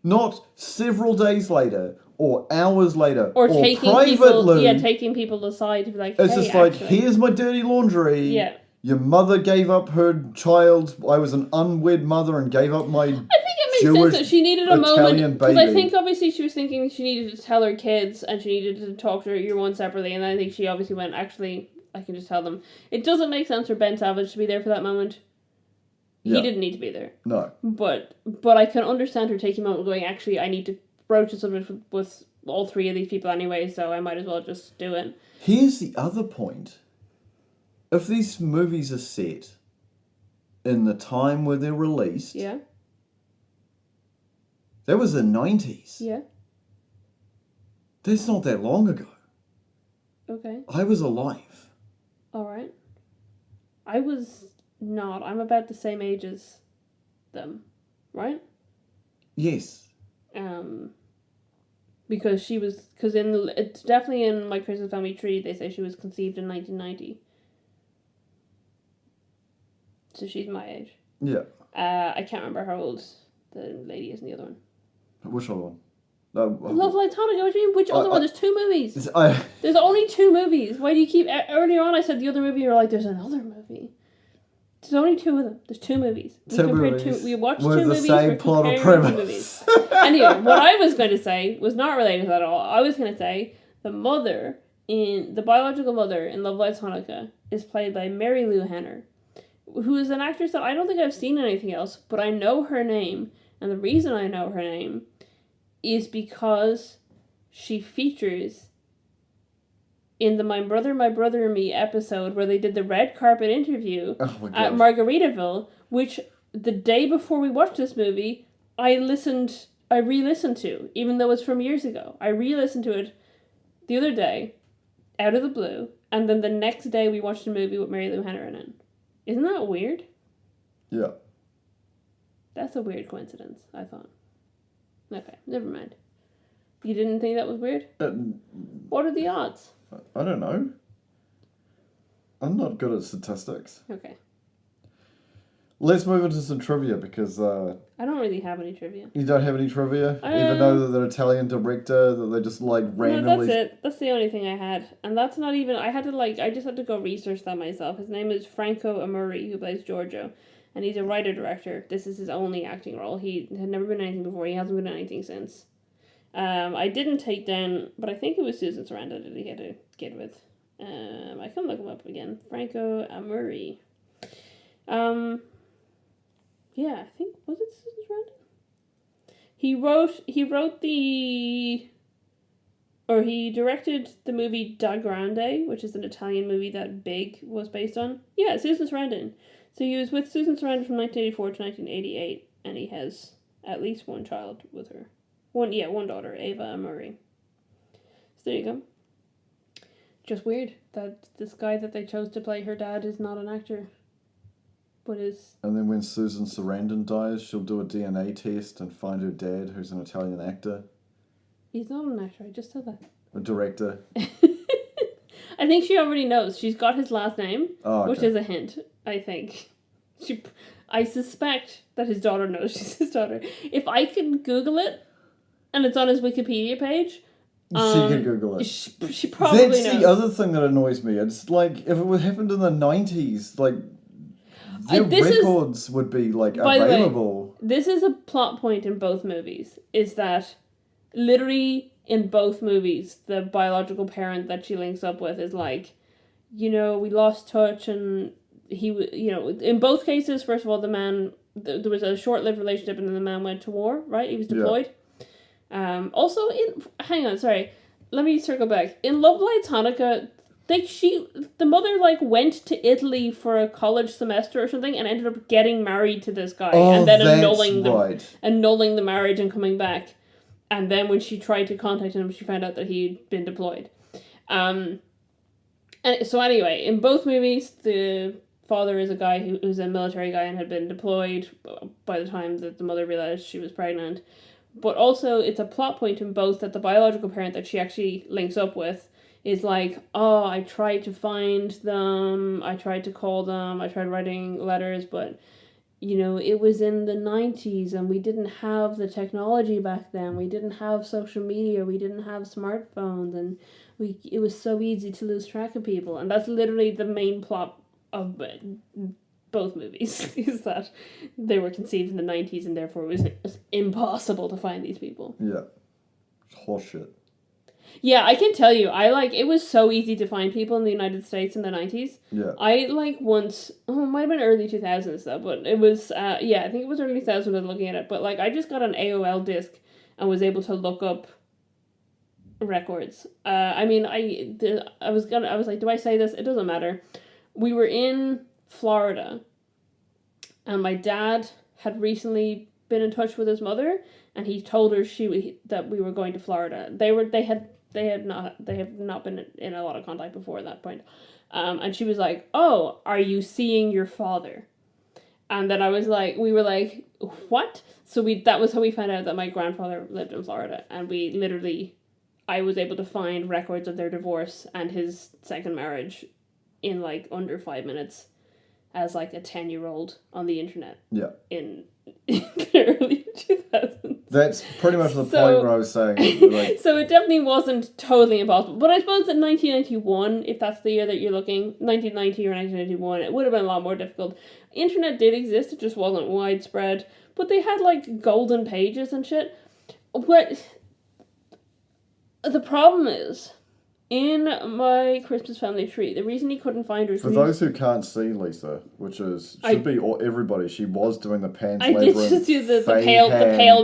Not several days later, or hours later, or taking people aside to be like, it's just like, here's my dirty laundry. Yeah. Your mother gave up her child. I was an unwed mother and gave up my... I think it makes sense that she needed a moment. Because I think obviously she was thinking she needed to tell her kids and she needed to talk to her year one separately. And then I think she obviously went, actually, I can just tell them. It doesn't make sense for Ben Savage to be there for that moment. He didn't need to be there. No. But I can understand her taking a moment going, actually, I need to broach the subject with all three of these people anyway, so I might as well just do it. Here's the other point. If these movies are set in the time where they're released... Yeah. That was the 90s. Yeah. That's not that long ago. Okay. I was alive. Alright. I was not. I'm about the same age as them. Right? Yes. Because it's definitely in my Christmas family tree, they say she was conceived in 1990. So she's my age. Yeah. I can't remember how old the lady is in the other one. Which other one? Love Light Hanukkah, what do you mean? Which other one? There's 2 movies. There's only 2 movies. Why do you keep... Earlier on I said the other movie, you're like, there's another movie. There's only 2 of them. There's 2 movies. We watched 2 movies. With the same plot or premise. Anyway, what I was going to say was not related to that at all. I was going to say the biological mother in Love Lights Hanukkah is played by Mary Lou Henner, who is an actress that I don't think I've seen in anything else, but I know her name, and the reason I know her name is because she features in the My Brother and Me episode where they did the red carpet interview at Margaritaville, which the day before we watched this movie, I re-listened to, even though it's from years ago. I re-listened to it the other day, out of the blue, and then the next day we watched a movie with Mary Lou Henner in it. Isn't that weird? Yeah. That's a weird coincidence, I thought. Okay, never mind. You didn't think that was weird? What are the odds? I don't know. I'm not good at statistics. Okay. Let's move into some trivia because... I don't really have any trivia. You don't have any trivia? Even though they're the Italian director, that they just randomly... No, that's it. That's the only thing I had. And that's not even... I just had to go research that myself. His name is Franco Amuri, who plays Giorgio. And he's a writer-director. This is his only acting role. He had never been in anything before. He hasn't been in anything since. I didn't take down... But I think it was Susan Sarandon that he had a kid with. I can look him up again. Franco Amuri. Yeah, I think... Was it Susan Sarandon? He directed the movie Da Grande, which is an Italian movie that Big was based on. Yeah, Susan Sarandon. So he was with Susan Sarandon from 1984 to 1988, and he has at least one child with her. One daughter, Ava Murray. So there you go. Just weird that this guy that they chose to play her dad is not an actor. But is... And then when Susan Sarandon dies, she'll do a DNA test and find her dad, who's an Italian actor. He's not an actor, I just said that. A director. I think she already knows. She's got his last name, which is a hint, I think. I suspect that his daughter knows she's his daughter. If I can Google it, and it's on his Wikipedia page... She can Google it. She probably knows. That's the other thing that annoys me. It's like, if it happened in the 90s, like... Their records would be, available. Way, this is a plot point in both movies, is that literally in both movies, the biological parent that she links up with is like, we lost touch, and he, in both cases, first of all, the man, there was a short-lived relationship, and then the man went to war, right? He was deployed. Yeah. Also, hang on, sorry, let me circle back. In Love Lights Hanukkah, the mother went to Italy for a college semester or something and ended up getting married to this guy and then annulling the marriage and coming back. And then when she tried to contact him, she found out that he'd been deployed. And so anyway, in both movies, the father is a guy who's a military guy and had been deployed by the time that the mother realized she was pregnant. But also, it's a plot point in both that the biological parent that she actually links up with is like, I tried to find them, I tried to call them, I tried writing letters, but, it was in the 90s and we didn't have the technology back then. We didn't have social media, we didn't have smartphones, and it was so easy to lose track of people. And that's literally the main plot of both movies, is that they were conceived in the 90s and therefore it was impossible to find these people. Yeah. Horseshit. Yeah, I can tell you, it was so easy to find people in the United States in the 90s. Yeah. I, once, it might have been early 2000s though, but it was, I think it was early 2000s when I was looking at it, but, I just got an AOL disc and was able to look up records. I was like, do I say this? It doesn't matter. We were in Florida, and my dad had recently been in touch with his mother, and he told her that we were going to Florida. They have not been in a lot of contact before that point. And she was like, "Oh, are you seeing your father?" And then we were like, "What?" So that was how we found out that my grandfather lived in Florida, and I was able to find records of their divorce and his second marriage in like under 5 minutes as like a 10-year-old on the internet. Yeah. In the early 2000s. That's pretty much the point where I was saying. Like, so it definitely wasn't totally impossible. But I suppose in 1991, if that's the year that you're looking, 1990 or 1991, it would have been a lot more difficult. Internet did exist, it just wasn't widespread. But they had like golden pages and shit. But the problem is, in my Christmas family tree, the reason he couldn't find her... For those who can't see Lisa, which should be everybody, she was doing the Pan's Labyrinth. I did just do the pale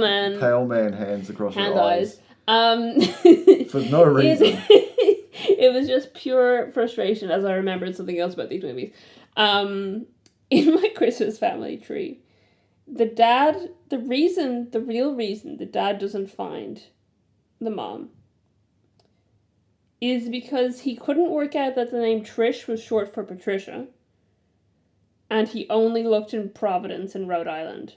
man. Pale man hands across her eyes. For no reason. It was just pure frustration as I remembered something else about these movies. In my Christmas family tree, the real reason the dad doesn't find the mom is because he couldn't work out that the name Trish was short for Patricia, and he only looked in Providence in Rhode Island.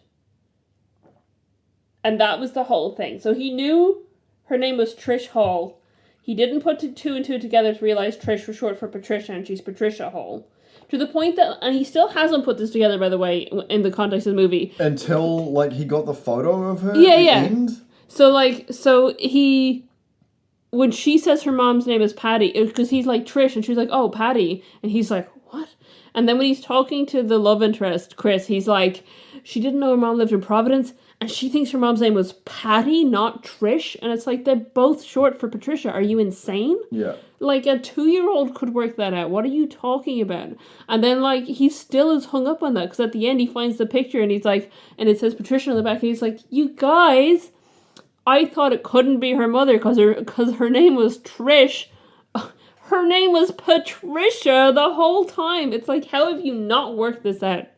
And that was the whole thing. So he knew her name was Trish Hall. He didn't put two and two together to realize Trish was short for Patricia, and she's Patricia Hall. To the point that, and he still hasn't put this together, by the way, in the context of the movie. Until, like, he got the photo of her end? So he... When she says her mom's name is Patty, because he's like, Trish, and she's like, oh, Patty. And he's like, what? And then when he's talking to the love interest, Chris, he's like, she didn't know her mom lived in Providence, and she thinks her mom's name was Patty, not Trish. And it's like, they're both short for Patricia. Are you insane? Yeah. Like, a 2-year-old could work that out. What are you talking about? And then, like, he still is hung up on that, because at the end he finds the picture, and he's like, and it says Patricia on the back, and he's like, you guys... I thought it couldn't be her mother because her name was Trish. Her name was Patricia the whole time. It's like, how have you not worked this out?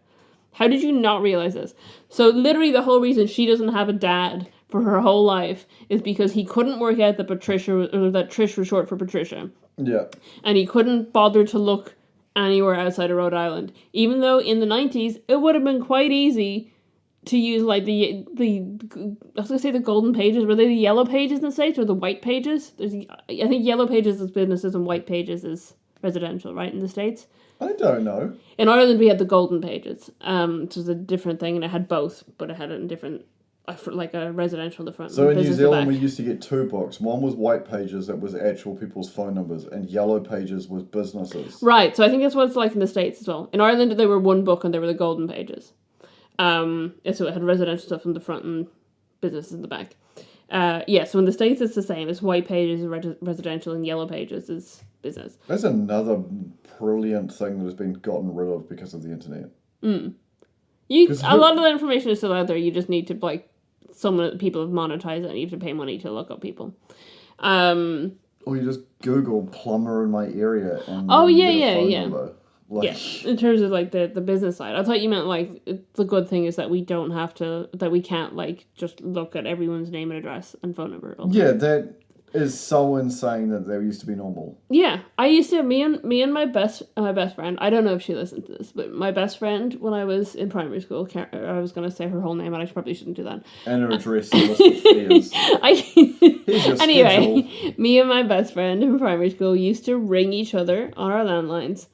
How did you not realize this? So literally the whole reason she doesn't have a dad for her whole life is because he couldn't work out that that Trish was short for Patricia. Yeah. And he couldn't bother to look anywhere outside of Rhode Island. Even though in the 90s, it would have been quite easy to use, like, I was going to say the golden pages. Were they the yellow pages in the States or the white pages? I think yellow pages is businesses and white pages is residential, right, in the States? I don't know. In Ireland, we had the golden pages, which was a different thing, and it had both, but it had it in different, like a residential in the front. So in New Zealand, we used to get 2 books. One was white pages, that was actual people's phone numbers, and yellow pages was businesses. Right, so I think that's what it's like in the States as well. In Ireland, they were 1 book, and they were the golden pages. So it had residential stuff in the front and business in the back. So in the States it's the same. It's white pages is residential and yellow pages is business. That's another brilliant thing that has been gotten rid of because of the internet. A lot of the information is still out there. You just need to, like, people have monetized it and you have to pay money to look up people. Or you just Google plumber in my area and number. In terms of, like, the business side. I thought you meant, like, the good thing is that we can't, like, just look at everyone's name and address and phone number. Yeah, that is so insane that they used to be normal. Yeah, I used to, me and my best friend, I don't know if she listened to this, but my best friend, when I was in primary school, I was going to say her whole name, and I probably shouldn't do that. And her address. Anyway, me and my best friend in primary school used to ring each other on our landlines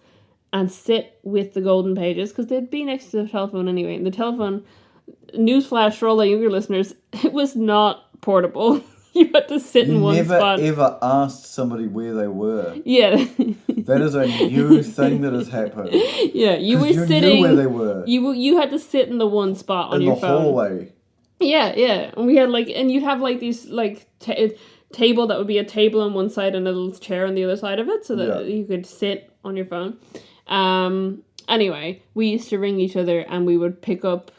and sit with the golden pages, because they'd be next to the telephone anyway. And the telephone, newsflash for all the younger listeners, it was not portable. You had to sit in one spot. You never ever asked somebody where they were. Yeah. That is a new thing that has happened. Yeah, you knew where they were. You had to sit in the one spot on your phone. In the hallway. Yeah. And we had, like, and you'd have, like, these, like, table that would be a table on one side and a little chair on the other side of it, so that you could sit on your phone. Anyway, we used to ring each other and we would pick up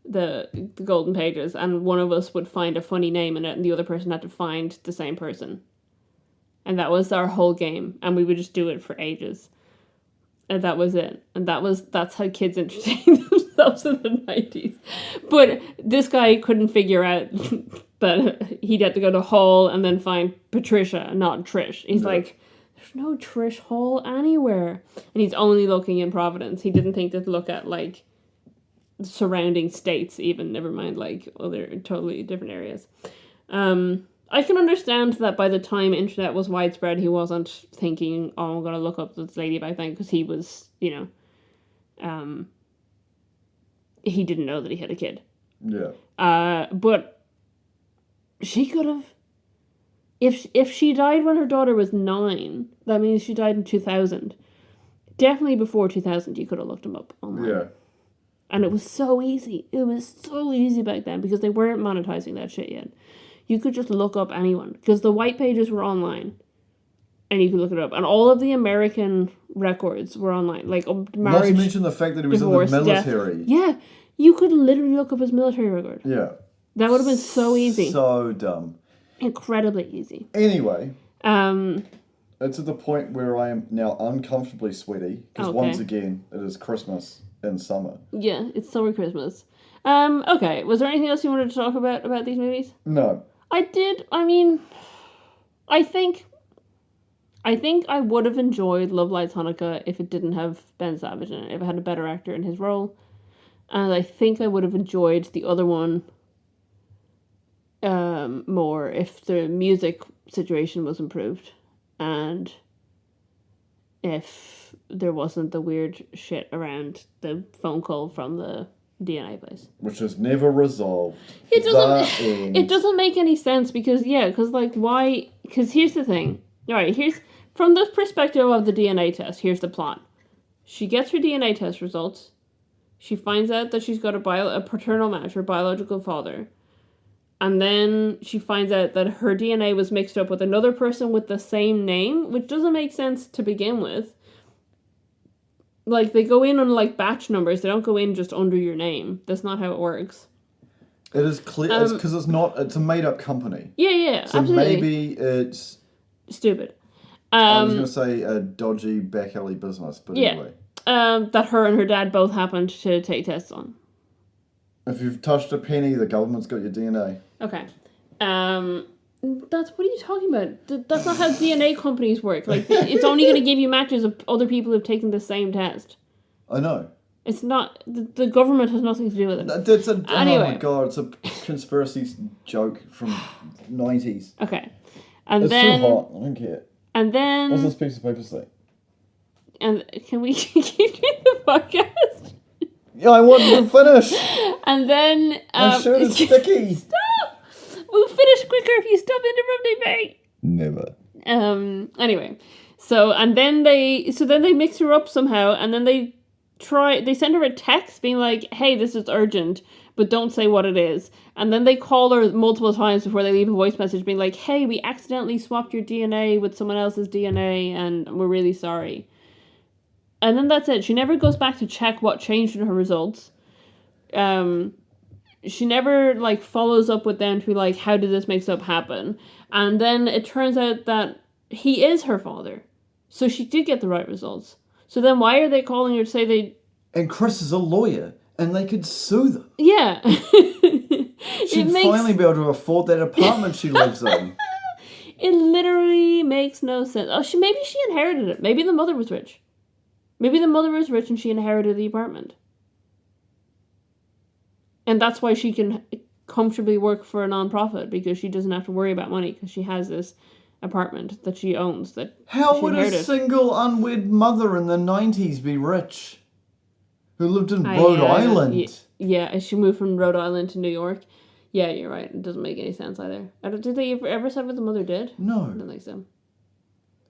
the golden pages, and one of us would find a funny name in it and the other person had to find the same person. And that was our whole game, and we would just do it for ages. And that was it. And that's how kids entertained themselves in the 90s. But this guy couldn't figure out that he'd have to go to Hall and then find Patricia, not Trish. He's like, there's no Trish Hall anywhere. And he's only looking in Providence. He didn't think to look at, like, surrounding states even, never mind, like, other totally different areas. I can understand that by the time internet was widespread, he wasn't thinking, oh, I'm going to look up this lady back then, because he was, you know, he didn't know that he had a kid. Yeah. But she could have, if she died when her daughter was 9, that means she died in 2000. Definitely before 2000, you could have looked him up online. Yeah. And it was so easy. It was so easy back then because they weren't monetizing that shit yet. You could just look up anyone because the white pages were online. And you could look it up. And all of the American records were online. Like, marriage, not to mention the fact that he was divorce, in the military. Death. Yeah. You could literally look up his military record. Yeah. That would have been so easy. So dumb. Incredibly easy. Anyway. It's at the point where I am now uncomfortably sweaty. Because once again, it is Christmas in summer. Yeah, it's summer Christmas. Okay. Was there anything else you wanted to talk about these movies? No. I think I would have enjoyed Love Lights Hanukkah if it didn't have Ben Savage in it, if it had a better actor in his role. And I think I would have enjoyed the other one more if the music situation was improved and if there wasn't the weird shit around the phone call from the DNA place. Which is never resolved. It doesn't make any sense because why? Because here's the thing. Alright, from the perspective of the DNA test, here's the plot. She gets her DNA test results. She finds out that she's got a paternal match, her biological father. And then she finds out that her DNA was mixed up with another person with the same name, which doesn't make sense to begin with. Like, they go in on, like, batch numbers. They don't go in just under your name. That's not how it works. It is clear. It's because it's a made-up company. Yeah, so absolutely. Maybe it's... stupid. I was going to say a dodgy back alley business, but anyway. That her and her dad both happened to take tests on. If you've touched a penny, the government's got your DNA. Okay. What are you talking about? That's not how DNA companies work. Like, it's only going to give you matches of other people who've taken the same test. I know. It's not... The government has nothing to do with it. Anyway. Oh my god, it's a conspiracy joke from 90s. Okay. It's too hot, I don't care. And then... What's this piece of paper say? And can we keep doing the podcast? Yeah, I wanted to finish. And then... My shirt is sticky. Stop! We'll finish quicker if you stop interrupting me. Never. Anyway. So then they mix her up somehow, and then they send her a text being like, hey, this is urgent, but don't say what it is. And then they call her multiple times before they leave a voice message being like, hey, we accidentally swapped your DNA with someone else's DNA, and we're really sorry. And then that's it. She never goes back to check what changed in her results. She never, like, follows up with them to be like, how did this mix-up happen? And then it turns out that he is her father. So she did get the right results. So then why are they calling her to say they... And Chris is a lawyer, and they could sue them. Yeah. She'd finally be able to afford that apartment she lives in. It literally makes no sense. Oh, maybe she inherited it. Maybe the mother was rich. Maybe the mother was rich and she inherited the apartment. And that's why she can comfortably work for a non-profit, because she doesn't have to worry about money, because she has this apartment that she owns. How would a single unwed mother in the 90s be rich? Who lived in Rhode Island? Yeah, she moved from Rhode Island to New York. Yeah, you're right. It doesn't make any sense either. Did they ever say what the mother did? No. I don't think so.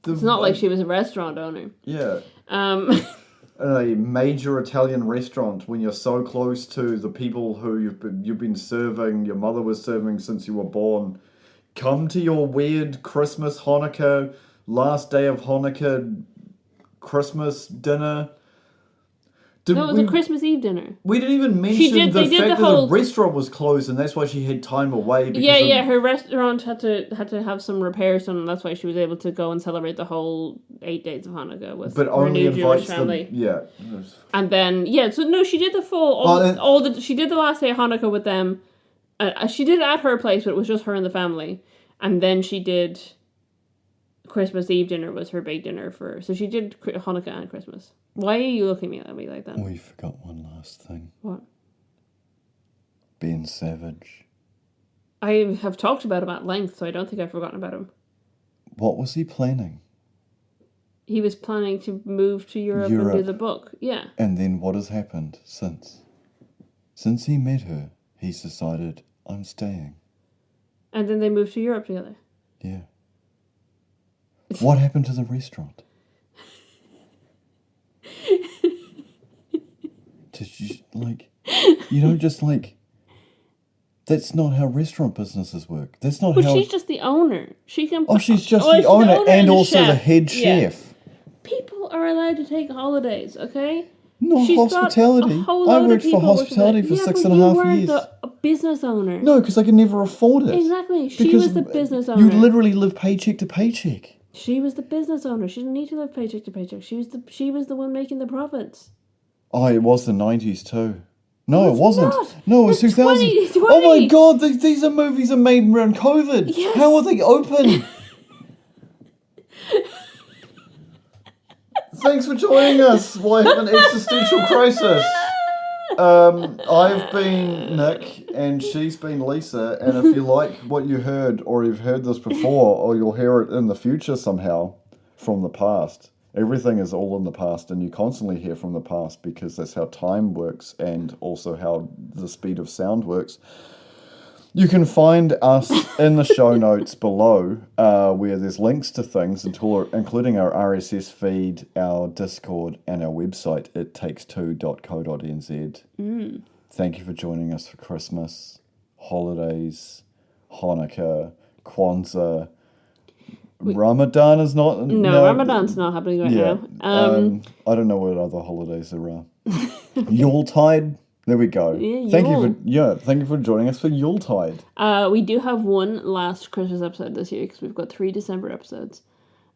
It's not like she was a restaurant owner. Yeah. A major Italian restaurant when you're so close to the people who you've been serving, your mother was serving since you were born. Come to your weird Christmas, Hanukkah, last day of Hanukkah, Christmas dinner. It was a Christmas Eve dinner. We didn't even mention the fact that the restaurant was closed, and that's why she had time away. Her restaurant had to have some repairs done, and that's why she was able to go and celebrate the whole 8 days of Hanukkah with her new Jewish family. Yeah. And then she did the full she did the last day of Hanukkah with them. She did it at her place, but it was just her and the family. And then she did Christmas Eve dinner was her big dinner so she did Hanukkah and Christmas. Why are you looking at me like that? We forgot one last thing. What? Ben Savage. I have talked about him at length, so I don't think I've forgotten about him. What was he planning? He was planning to move to Europe and do the book. Yeah. And then what has happened since? Since he met her, he's decided, I'm staying. And then they moved to Europe together. Yeah. What happened to the restaurant? Did you, you don't just, that's not how restaurant businesses work. That's not how... But she's just the owner. She can... Oh, she's just the owner and also the head chef. Yeah. People are allowed to take holidays, okay? Not hospitality. I worked for hospitality for 6.5 years. The business owner. No, because I could never afford it. Exactly. She was the business owner. You literally live paycheck to paycheck. She was the business owner. She didn't need to live paycheck to paycheck. She was the one making the profits. Oh, it was the 90s too. No, it wasn't. Not. No, it was 2000. 2020. Oh my God, these are movies are made around COVID. Yes. How are they open? Thanks for joining us. Why have an existential crisis? I've been Nick and she's been Lisa, and if you like what you heard or you've heard this before or you'll hear it in the future somehow from the past, everything is all in the past and you constantly hear from the past because that's how time works and also how the speed of sound works. You can find us in the show notes below where there's links to things including our RSS feed, our Discord, and our website, ittakes2.co.nz. Thank you for joining us for Christmas, holidays, Hanukkah, Kwanzaa. Ramadan is not... No, Ramadan's not happening right now. I don't know what other holidays there are. Yuletide... There we go. Yeah, thank you for joining us for Yuletide. We do have one last Christmas episode this year because we've got 3 December episodes.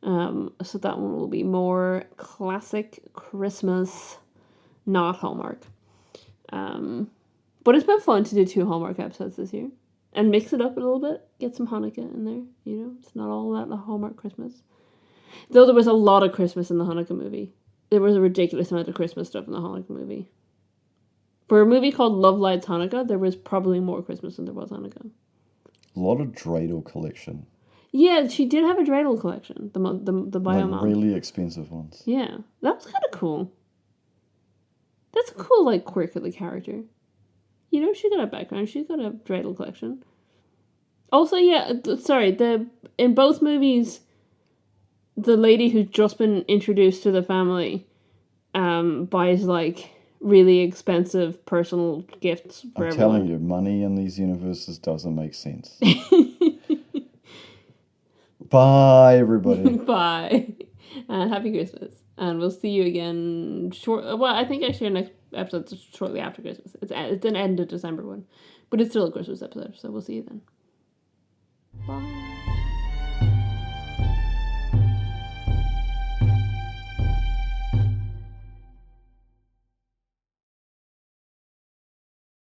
So that one will be more classic Christmas, not Hallmark. But it's been fun to do 2 Hallmark episodes this year and mix it up a little bit. Get some Hanukkah in there. It's not all that the Hallmark Christmas. Though there was a lot of Christmas in the Hanukkah movie. There was a ridiculous amount of Christmas stuff in the Hanukkah movie. For a movie called Love Lights Hanukkah, there was probably more Christmas than there was Hanukkah. A lot of dreidel collection. Yeah, she did have a dreidel collection. The Biomom. Really expensive ones. Yeah, that was kind of cool. That's a cool, quirk of the character. She got a background. She's got a dreidel collection. Also, in both movies, the lady who's just been introduced to the family buys, really expensive personal gifts for everyone. I'm telling you, money in these universes doesn't make sense. Bye, everybody. Bye. And happy Christmas. And we'll see you again I think actually our next episode's shortly after Christmas. It's an end of December one. But it's still a Christmas episode, so we'll see you then.